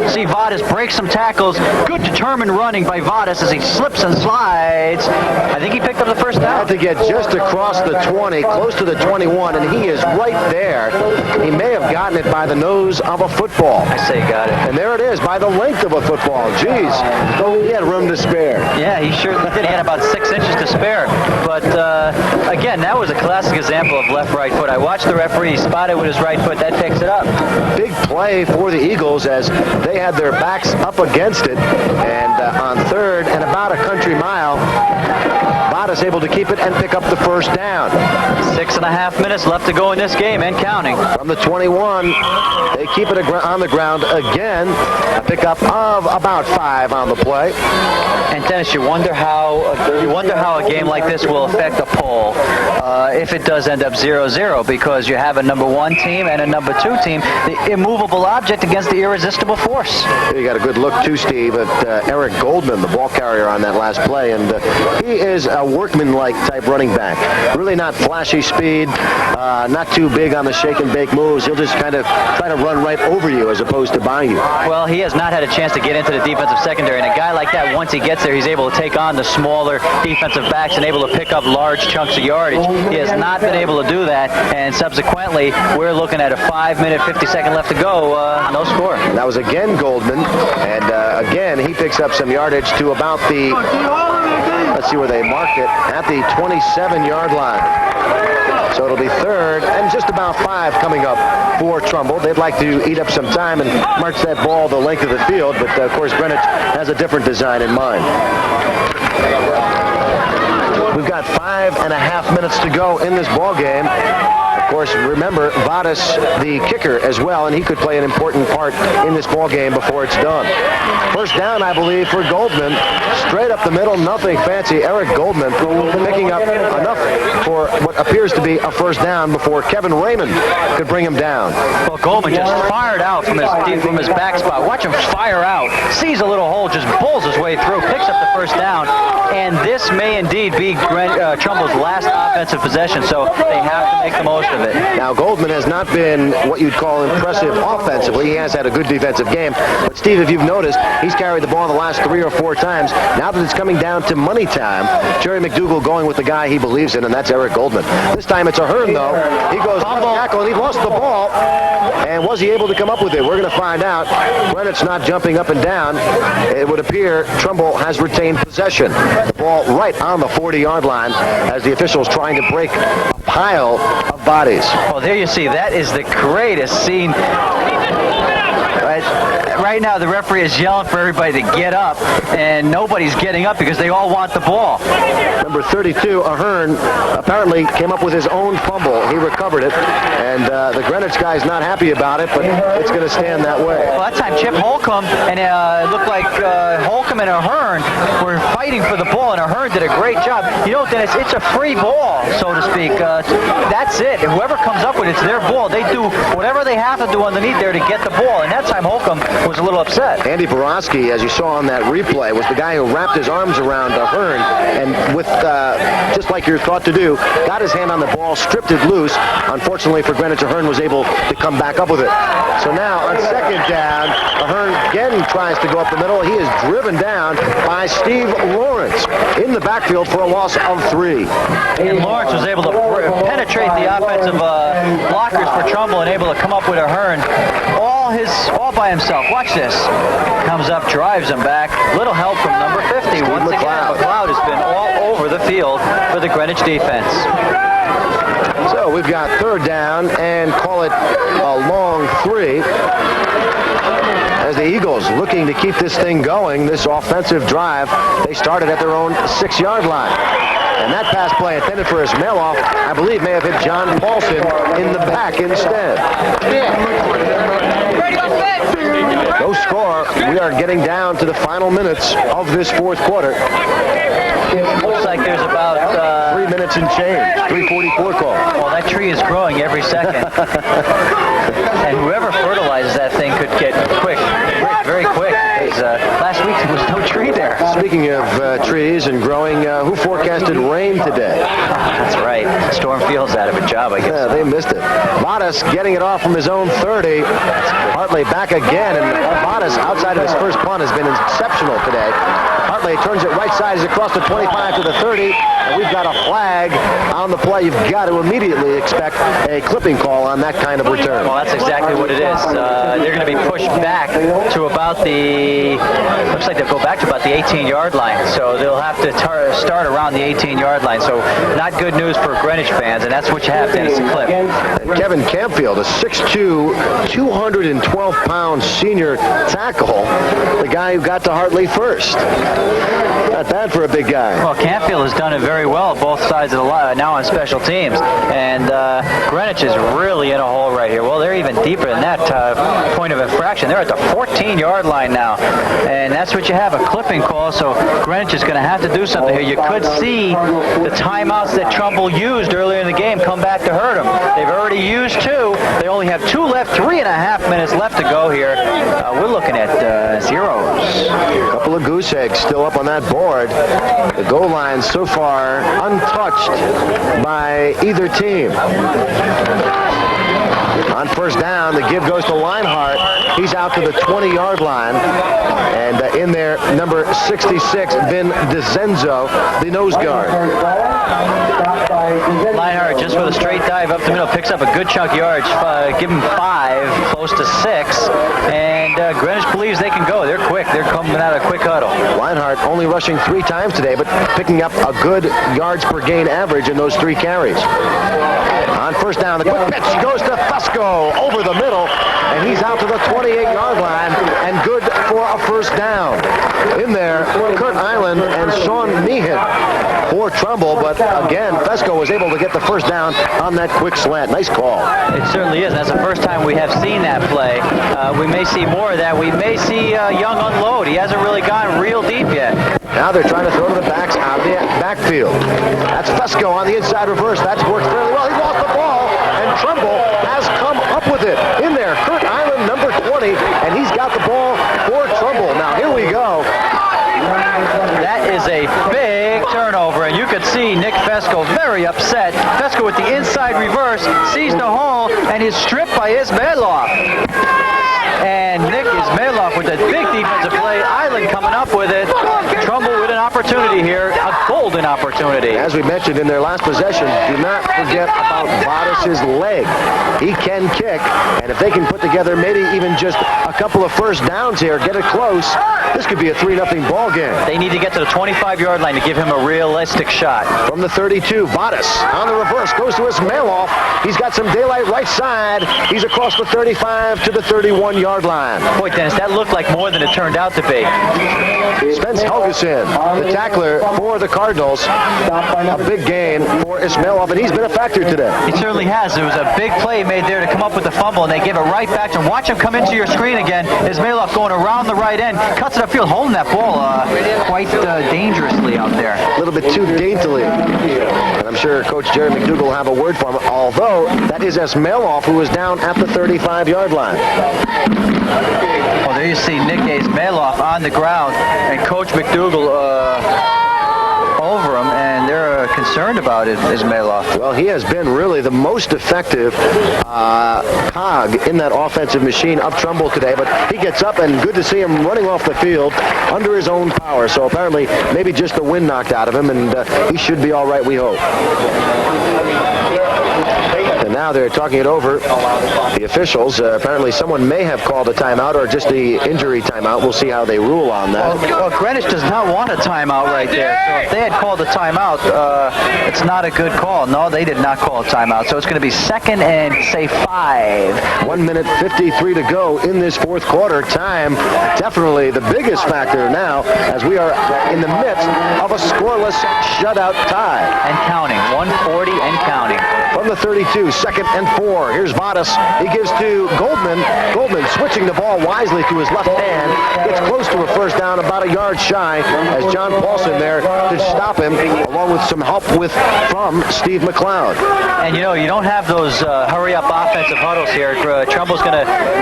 See Vadas break some tackles. Good determined running by Vadas as he slips and slides. I think he picked up the first down. To get just across the 20, close to the 21, and he is right there. He may have gotten it by the nose of a football. I say he got it. And there it is, by the length of a football. Jeez, he had room to spare. Yeah, he sure did. He had about 6 inches to spare. But again, that was a classic example of left-right foot. I watched the referee spot it with his right foot. That picks it up. Big play for the Eagles as they had their backs up against it. And on 3rd and about a country mile, Bottas able to keep it and pick up the first down. 6.5 minutes left to go in this game and counting. From the 21, they keep it on the ground again. A pickup of about 5 on the play. And Dennis, you wonder how a game like this will affect a poll if it does end up 0-0, because you have a number 1 team and a number 2 team, the immovable object against the irresistible force. You got a good look too, Steve, at Eric Goldman, the ball carrier on that last play, and he is a workman-like type running back. Really not flashy speed, not too big on the shake and bake moves. He'll just kind of try to run right over you as opposed to by you. Well, he has not had a chance to get into the defensive secondary, and a guy like that, once he gets there, he's able to take on the smaller defensive backs and able to pick up large chunks of yardage. He has not been able to do that, and subsequently, we're looking at a 5-minute, 50-second left to go, no score. That was again Goldman, and again, he picks up some yardage to about the, let's see where they marked it, at the 27-yard line. So it'll be 3rd and just about 5 coming up for Trumbull. They'd like to eat up some time and march that ball the length of the field, but of course Greenwich has a different design in mind. We've got 5.5 minutes to go in this ball game. Of course, remember, Vadas, the kicker as well, and he could play an important part in this ball game before it's done. First down, I believe, for Goldman. Straight up the middle, nothing fancy. Eric Goldman picking up enough for what appears to be a first down before Kevin Raymond could bring him down. Well, Goldman just fired out from his back spot. Watch him fire out. Sees a little hole, just bowls his way through, picks up the first down. And this may indeed be Trumbull's last offensive possession, so they have to make the most of it. Now, Goldman has not been what you'd call impressive offensively. He has had a good defensive game. But, Steve, if you've noticed, he's carried the ball the last 3 or 4 times. Now that it's coming down to money time, Jerry McDougal going with the guy he believes in, and that's Eric Goldman. This time it's a Hearn, though. He goes on tackle, and he lost the ball. And was he able to come up with it? We're going to find out. Greenwich not jumping up and down. It would appear Trumbull has retained possession. The ball right on the 40-yard line as the officials trying to break a pile of bodies. Well, there you see, that is the greatest scene. right now the referee is yelling for everybody to get up, and nobody's getting up because they all want the ball. Number 32, Ahern, apparently came up with his own fumble. He recovered it, and the Greenwich guy's not happy about it, but it's going to stand that way. Well, that time Chip Holcomb, and it looked like Holcomb and Ahern were fighting for the ball, and Ahern did a great job. You know, Dennis, it's a free ball, so to speak. That's it. Whoever comes up with it's their ball. They do whatever they have to do underneath there to get the ball, and that time Holcomb was a little upset. Andy Borowski, as you saw on that replay, was the guy who wrapped his arms around Ahern, and with just like you're thought to do, got his hand on the ball, stripped it loose. Unfortunately for Greenwich, Ahern was able to come back up with it. So now on second down, Ahern again tries to go up the middle. He is driven down by Steve Lawrence in the backfield for a loss of 3. And Lawrence was able to penetrate the offensive blockers for Trumbull and able to come up with Ahern all by himself. Watch this. Comes up, drives him back. Little help from number 50. Once again, McLeod has been all over the field for the Greenwich defense. So we've got third down and call it a long 3. As the Eagles looking to keep this thing going, this offensive drive, they started at their own 6-yard line. And that pass play intended for his mail-off, I believe, may have hit John Paulson in the back instead. No score. We are getting down to the final minutes of this fourth quarter. Looks like there's about 3 minutes and change. 3:44 call. Well, that tree is growing every second. And whoever fertilizes that thing could get very quick. Last week there was no tree there. Speaking of trees and growing, who forecasted rain today? That's right. Storm Field's out of a job, I guess. Yeah, they missed it. Bottas getting it off from his own 30. Hartley back again, and Bottas, outside of his first punt, has been exceptional today. Hartley turns it right side. He's across the 25 to the 30, and we've got a flag on the play. You've got to immediately expect a clipping call on that kind of return. Well, that's exactly what it is. They're going to be pushed back to about looks like they'll go back to about the 18-yard line. So they'll have to start around the 18-yard line. So not good news for Greenwich fans, and that's what you have, Dennis, to clip. Kevin Campfield, a 6'2", 212-pound senior tackle, the guy who got to Hartley first. Not bad for a big guy. Well, Campfield has done it very well both sides of the line, now on special teams. And Greenwich is really in a hole right here. Well, they're even deeper than that point of infraction. They're at the 14-yard line now. And that's what you have, a clipping call. So Greenwich is going to have to do something here. You could see the timeouts that Trumbull used earlier in the game come back to hurt them. They've already used 2. They only have 2 left, 3.5 minutes left to go here. We're looking at zeros. A couple of goose eggs still up on that board. The goal line so far untouched by either team. On first down, the give goes to Leinhart. He's out to the 20-yard line. And in there, number 66, Vin DeCenzo, the nose guard. Leinhart just with a straight dive up the middle, picks up a good chunk of yards. Give him 5, close to 6. And Greenwich believes they can go. They're quick. They're coming out of a quick huddle. Leinhart only rushing 3 times today, but picking up a good yards per gain average in those 3 carries. On first down, the quick pitch goes to Fusco over the middle, and he's out to the 28-yard line and good for a first down. In there, Kurt Island and Sean Meehan for Trumbull, but again, Fusco was able to get the first down on that quick slant. Nice call. It certainly is. That's the first time we have seen that play. We may see more of that. We may see Young unload. He hasn't really gone real deep yet. Now they're trying to throw to the backs out of the backfield. That's Fusco on the inside reverse. That's worked fairly well. He lost the ball, and Trumbull has come up with it. In there, Kurt Island, number 20, and he's got the ball for Trumbull. Now, here we go. That is a big turnover, and you could see Nick Fusco very upset. Fusco with the inside reverse, sees the hole, and is stripped by Ismailoff. And Nick Ismailoff with a big defensive play. Island coming up with it. Trumbull with an opportunity here, a golden opportunity. As we mentioned in their last possession, do not forget about Bottas' leg. He can kick, and if they can put together maybe even just a couple of first downs here, get it close, this could be a 3-0 ball game. They need to get to the 25-yard line to give him a realistic shot. From the 32, Bottas on the reverse, goes to to Ismailoff. He's got some daylight right side. He's across the 35 to the 31-yard line. Boy, Dennis, that looked like more than it turned out to be. Spence Helgeson, the tackler for the Cardinals. A big gain for Ismailoff, and he's been a factor today. He certainly has. There was a big play made there to come up with the fumble, and they gave it right back to him. Watch him come into your screen again. Ismailoff going around the right end, cuts it upfield, holding that ball quite dangerously out there. A little bit too daintily. And I'm sure Coach Jerry McDougal will have a word for him, although that is Ismailoff, who is down at the 35-yard line. Well, there you see Nick Ismailoff on the ground, and Coach McDougal over him, and they're concerned about it, Ismailoff. Well, he has been really the most effective cog in that offensive machine of Trumbull today, but he gets up, and good to see him running off the field under his own power. So apparently maybe just the wind knocked out of him, and he should be all right, we hope. And now they're talking it over, the officials. Apparently someone may have called a timeout or just the injury timeout. We'll see how they rule on that. Well, Greenwich does not want a timeout right there. So if they had called a timeout, it's not a good call. No, they did not call a timeout. So it's going to be 2nd and, say, 5. 1 minute 53 to go in this fourth quarter. Time definitely the biggest factor now, as we are in the midst of a scoreless shutout tie. And counting. 140 and counting. From the 32, 2nd and 4. Here's Vadas. He gives to Goldman. Goldman switching the ball wisely to his left hand. Gets close to a first down, about a yard shy, as John Paulson there to stop him, along with some help from Steve McLeod. And you know, you don't have those hurry-up offensive huddles here. Trumbull's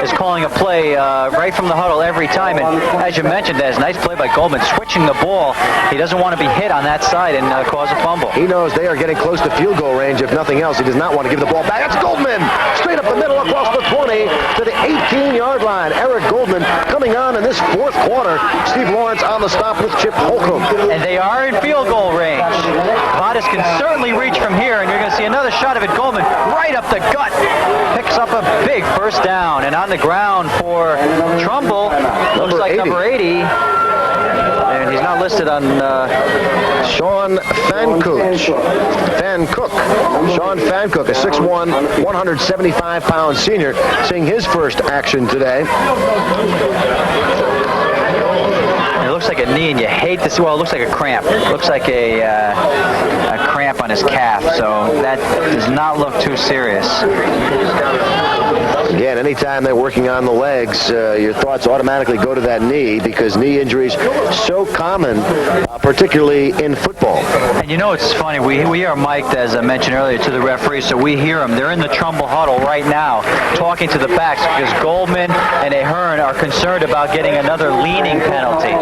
is calling a play right from the huddle every time. And as you mentioned, that's a nice play by Goldman, switching the ball. He doesn't want to be hit on that side and cause a fumble. He knows they are getting close to field goal range, if nothing else. He does not want to give the ball back. That's Goldman, straight up the middle across the 20 to the 18-yard line. Eric Goldman coming on in this fourth quarter. Steve Lawrence on the stop with Chip Holcomb. And they are in field goal range. Vadas can certainly reach from here, and you're going to see another shot of it. Goldman right up the gut. Picks up a big first down. And on the ground for Trumbull, looks like number 80. And he's not listed on Sean Fancook. Sean Fancook, a 6'1", 175-pound senior, seeing his first action today. It looks like a knee, and you hate to see. Well, it looks like a cramp. It looks like a cramp on his calf. So that does not look too serious. Again, anytime they're working on the legs, your thoughts automatically go to that knee, because knee injuries so common, particularly in football. And you know, it's funny. We are mic'd, as I mentioned earlier, to the referees, so we hear them. They're in the Trumbull huddle right now, talking to the backs, because Goldman and Ahern are concerned about getting another leaning penalty.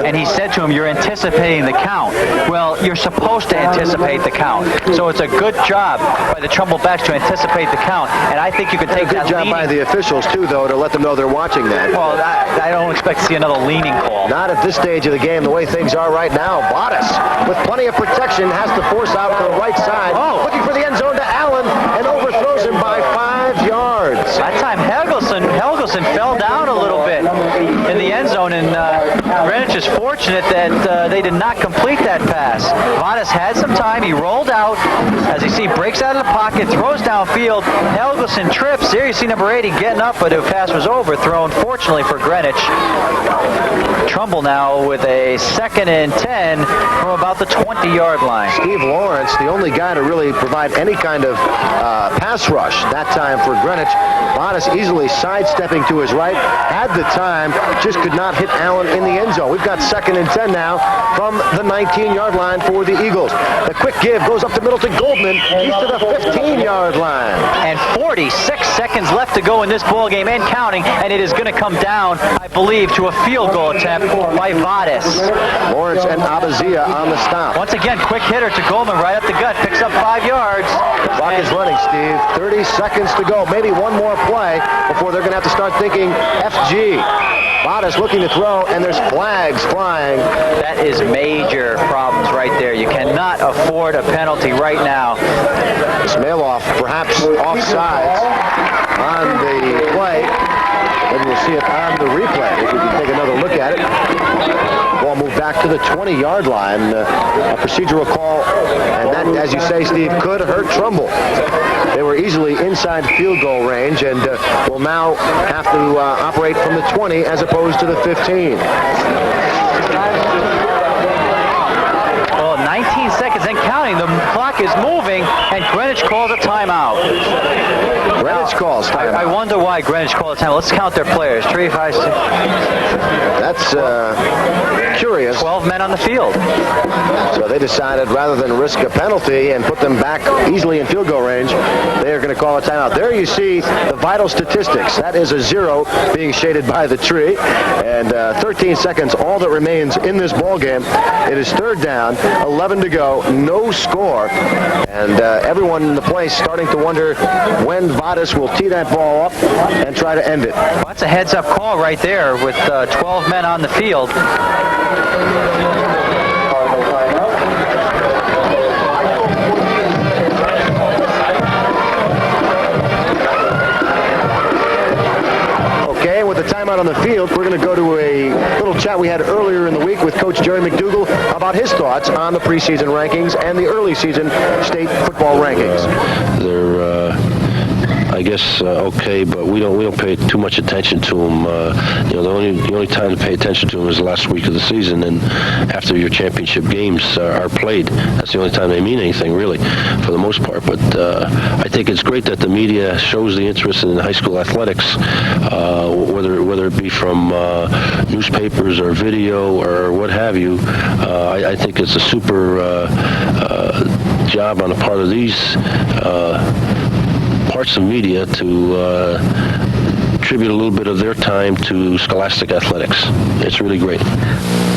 And he said to him, "You're anticipating the count." Well, you're supposed to anticipate the count. So it's a good job by the Trumbull backs to anticipate the count. And I think you could take that leaning. By the officials, too, though, to let them know they're watching that. Well, I don't expect to see another leaning call. Not at this stage of the game, the way things are right now. Vadas, with plenty of protection, has to force out to the right side. Oh. Looking for the end zone to Allen, and overthrows him by 5 yards. That time, Helgeson fell down a little bit in the end zone, and Greenwich is fortunate that they did not complete that pass. Vadas had some time. He rolled out. As you see, breaks out of the pocket, throws downfield. Helgeson trips. There you see number 80 getting up, but the pass was overthrown, fortunately for Greenwich. Trumbull now with a 2nd and 10 from about the 20-yard line. Steve Lawrence, the only guy to really provide any kind of pass rush that time for Greenwich. Vadas easily sidestepping to his right, had the time, just could not hit Allen in the end zone. We've got 2nd and 10 now from the 19-yard line for the Eagles. The quick give goes up the middle to Goldman. He's to the 15-yard line. And 46 seconds left to go in this ball game and counting, and it is going to come down, I believe, to a field goal attempt by Vadas. Lawrence and Abazia on the stop. Once again, quick hitter to Goldman right up the gut, picks up 5 yards. The clock is running, Steve. 30 seconds to go. Maybe one more play before they're going to have to start thinking FG. Vadas looking to throw, and there's flags flying. That is major problems right there. You cannot afford a penalty right now. Ismailoff perhaps offsides on the play. Maybe we'll see it on the replay if we can take another look at it. Ball moved back back to the 20-yard line. A procedural call, and that, as you say, Steve, could hurt Trumbull. They were easily inside field goal range and will now have to operate from the 20 as opposed to the 15. Well, 19 seconds and counting. The clock is moving, and Greenwich calls a timeout. Greenwich calls timeout. I wonder why Greenwich called a timeout. Let's count their players. 3, 5, 6. That's curious. 12 men on the field. So they decided rather than risk a penalty and put them back easily in field goal range, they are going to call a timeout. There you see the vital statistics. That is a 0 being shaded by the tree. And 13 seconds, all that remains in this ball game. It is third down, 11 to go, no score. And everyone in the place starting to wonder when Vadas will tee that ball up and try to end it. Well, that's a heads-up call right there with 12 men on the field. Okay, with the timeout on the field, we're going to go to a little chat we had earlier in the week with Coach Jerry McDougal about his thoughts on the preseason rankings and the early season state football rankings. They're, I guess, okay, but we don't pay too much attention to them. The only time to pay attention to them is the last week of the season, and after your championship games are played. That's the only time they mean anything, really, for the most part. But I think it's great that the media shows the interest in high school athletics, whether it be from newspapers or video or what have you. I think it's a super job on the part of these parts of media to contribute a little bit of their time to scholastic athletics. It's really great.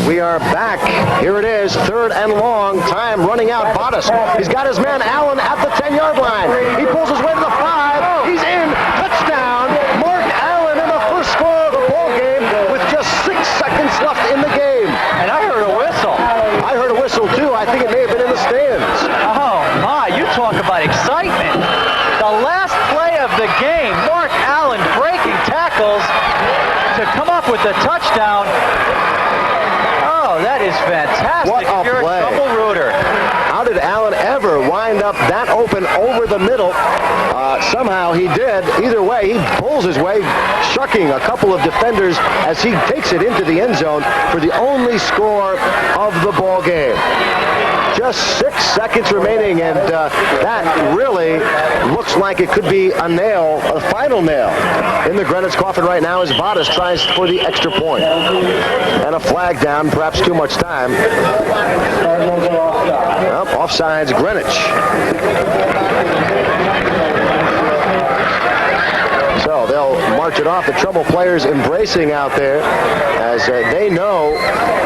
We are back. Here it is, third and long. Time running out. Vadas. He's got his man Allen at the 10-yard line. He pulls his way to the 5. He's in. Touchdown. Mark Allen in the first score of the ball game with just 6 seconds left in the game. And I heard a whistle. I heard a whistle, too. I think it may have been in the stands. Oh, my. You talk about excitement. The last play of the game, Mark Allen breaking tackles to come up with the touchdown. Oh, that is fantastic. What a You're play. a Trumbull rooter. How did Allen ever wind up that open over the middle? Somehow he did. Either way, he pulls his way, shucking a couple of defenders as he takes it into the end zone for the only score of the ball game. Just 6 seconds remaining, and that really looks like it could be a nail, a final nail in the Greenwich coffin right now as Vadas tries for the extra point. And a flag down, perhaps too much time. Well, offsides Greenwich. So they'll march it off. The Trumbull players embracing out there as they know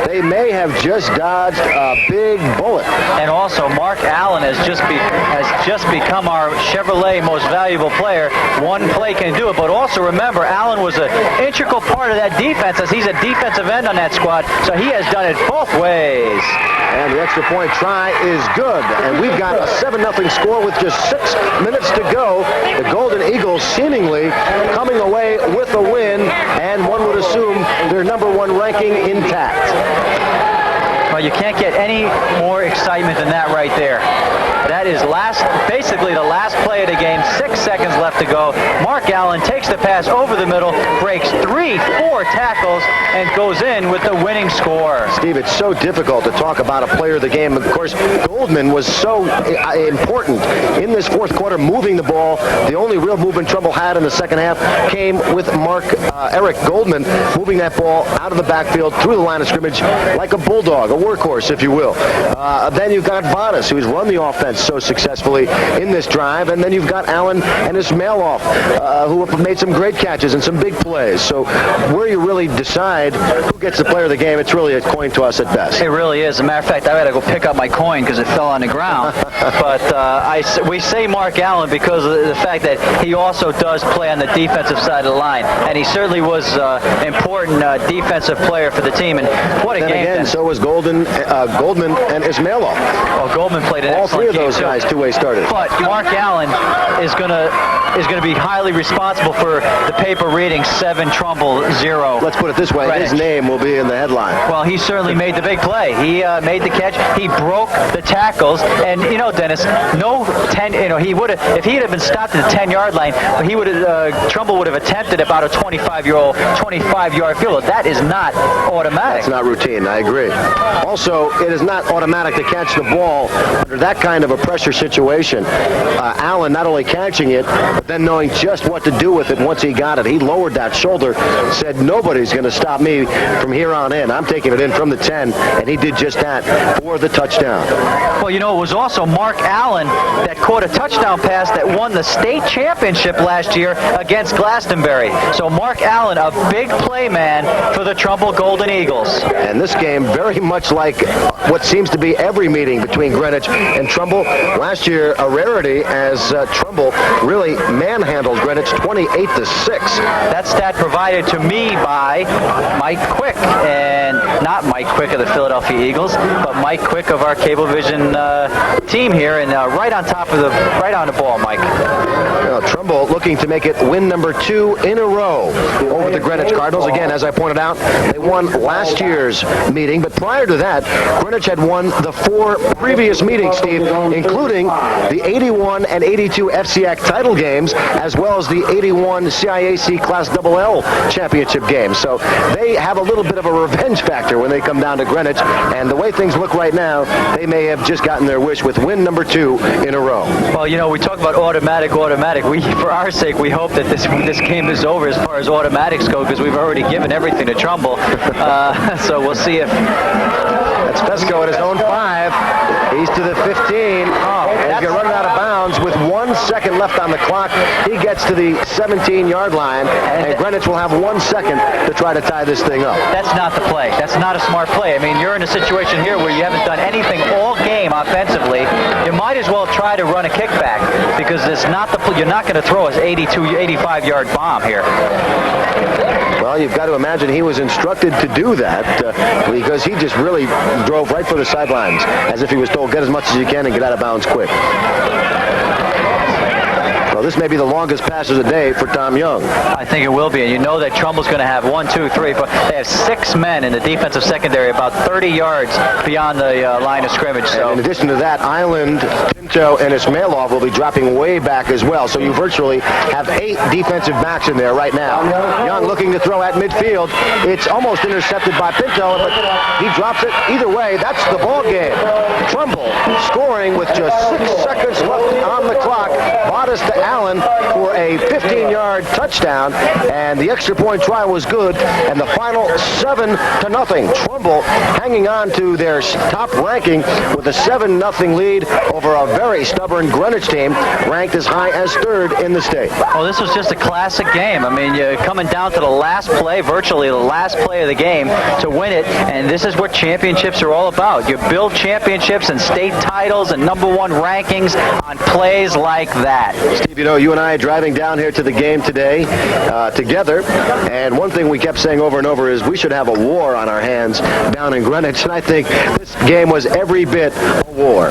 they may have just dodged a big bullet. And also, Mark Allen has just become our Chevrolet most valuable player. One play can do it, but also remember, Allen was an integral part of that defense as he's a defensive end on that squad, so he has done it both ways. And the extra point try is good. And we've got a 7-0 score with just 6 minutes to go. The Golden Eagles seemingly coming away with a win, and one would assume their #1 ranking intact. Well, you can't get any more excitement than that right there. That is basically the last play of the game. 6 seconds left to go. Mark Allen takes the pass over the middle, breaks 3-4 tackles, and goes in with the winning score. Steve, it's so difficult to talk about a player of the game. Of course, Goldman was so important in this fourth quarter, moving the ball. The only real movement Trumbull had in the second half came with Eric Goldman moving that ball out of the backfield through the line of scrimmage like a bulldog, a workhorse, if you will. Then you've got Vadas, who's run the offense so successfully in this drive, and then you've got Allen and Ismailoff, who have made some great catches and some big plays. So where you really decide who gets the player of the game, it's really a coin toss at best. It really is. As a matter of fact, I had to go pick up my coin because it fell on the ground. But we say Mark Allen because of the fact that he also does play on the defensive side of the line, and he certainly was an important defensive player for the team. And what a game! Again, so was Goldman and Ismailoff. Well, Goldman played an all excellent three of those game, guys too. two-way started. But Mark Allen is going to is going to be highly responsible for the paper reading 7 Trumbull 0. Let's put it this way, Greenwich. his name will be in the headline. Well, he certainly made the big play. He made the catch. He broke the tackles. And, Dennis, he would have, if he had been stopped at the 10-yard line, he would have, Trumbull would have attempted about a 25-yard field goal. That is not automatic. It's not routine, I agree. Also, it is not automatic to catch the ball under that kind of a pressure situation. Allen not only catching it, but then knowing just what to do with it once he got it. He lowered that shoulder, said, nobody's going to stop me from here on in. I'm taking it in from the 10, and he did just that for the touchdown. Well, it was also Mark Allen that caught a touchdown pass that won the state championship last year against Glastonbury. So Mark Allen, a big play man for the Trumbull Golden Eagles. And this game, very much like what seems to be every meeting between Greenwich and Trumbull. Last year, a rarity as Trumbull really manhandled Greenwich 28-6. That stat provided to me by Mike Quick, and not Mike Quick of the Philadelphia Eagles, but Mike Quick of our Cablevision team here, and right on the ball, Mike. Trumbull looking to make it win number 2 in a row over the Greenwich Cardinals. Again, as I pointed out, they won last year's meeting, but prior to that, Greenwich had won the 4 previous meetings, Steve, including the 81 and 82 FCAC title games, as well as the 81 CIAC Class LL championship games. So they have a little bit of a revenge factor when they come down to Greenwich, and the way things look right now, they may have just gotten their wish with win number 2 in a row. Well, we talk about automatic. For our sake, we hope that this game is over as far as automatics go, because we've already given everything to Trumbull. So we'll see if... That's Pesco at his own 5. He's to the 15. And he's going to run it out of bounds with 1 second left on the clock. He gets to the 17-yard line, and Greenwich will have 1 second to try to tie this thing up. That's not the play. That's not a smart play. I mean, you're in a situation here where you haven't done anything all game offensively. You might as well try to run a kickback, because you're not going to throw an 85-yard bomb here. Well, you've got to imagine he was instructed to do that because he just really drove right for the sidelines as if he was told, get as much as you can and get out of bounds quick. Well, this may be the longest passes a day for Tom Young. I think it will be, and you know that Trumbull's going to have 1, 2, 3, 4. They have 6 men in the defensive secondary, about 30 yards beyond the line of scrimmage. So, and in addition to that, Island, Pinto, and Ismailov will be dropping way back as well. So you virtually have 8 defensive backs in there right now. Young looking to throw at midfield. It's almost intercepted by Pinto, but he drops it. Either way, that's the ball game. Trumbull scoring with just 6 seconds left on the clock. Bodice to Allen for a 15-yard touchdown, and the extra point try was good, and the final 7-0. Trumbull hanging on to their top ranking with a 7-0 lead over a very stubborn Greenwich team, ranked as high as 3rd in the state. Well, this was just a classic game. I mean, you're coming down to the last play, virtually the last play of the game to win it, and this is what championships are all about. You build championships and state titles and number 1 rankings on plays like that. Steve, you and I are driving down here to the game today together, and one thing we kept saying over and over is we should have a war on our hands down in Greenwich, and I think this game was every bit a war.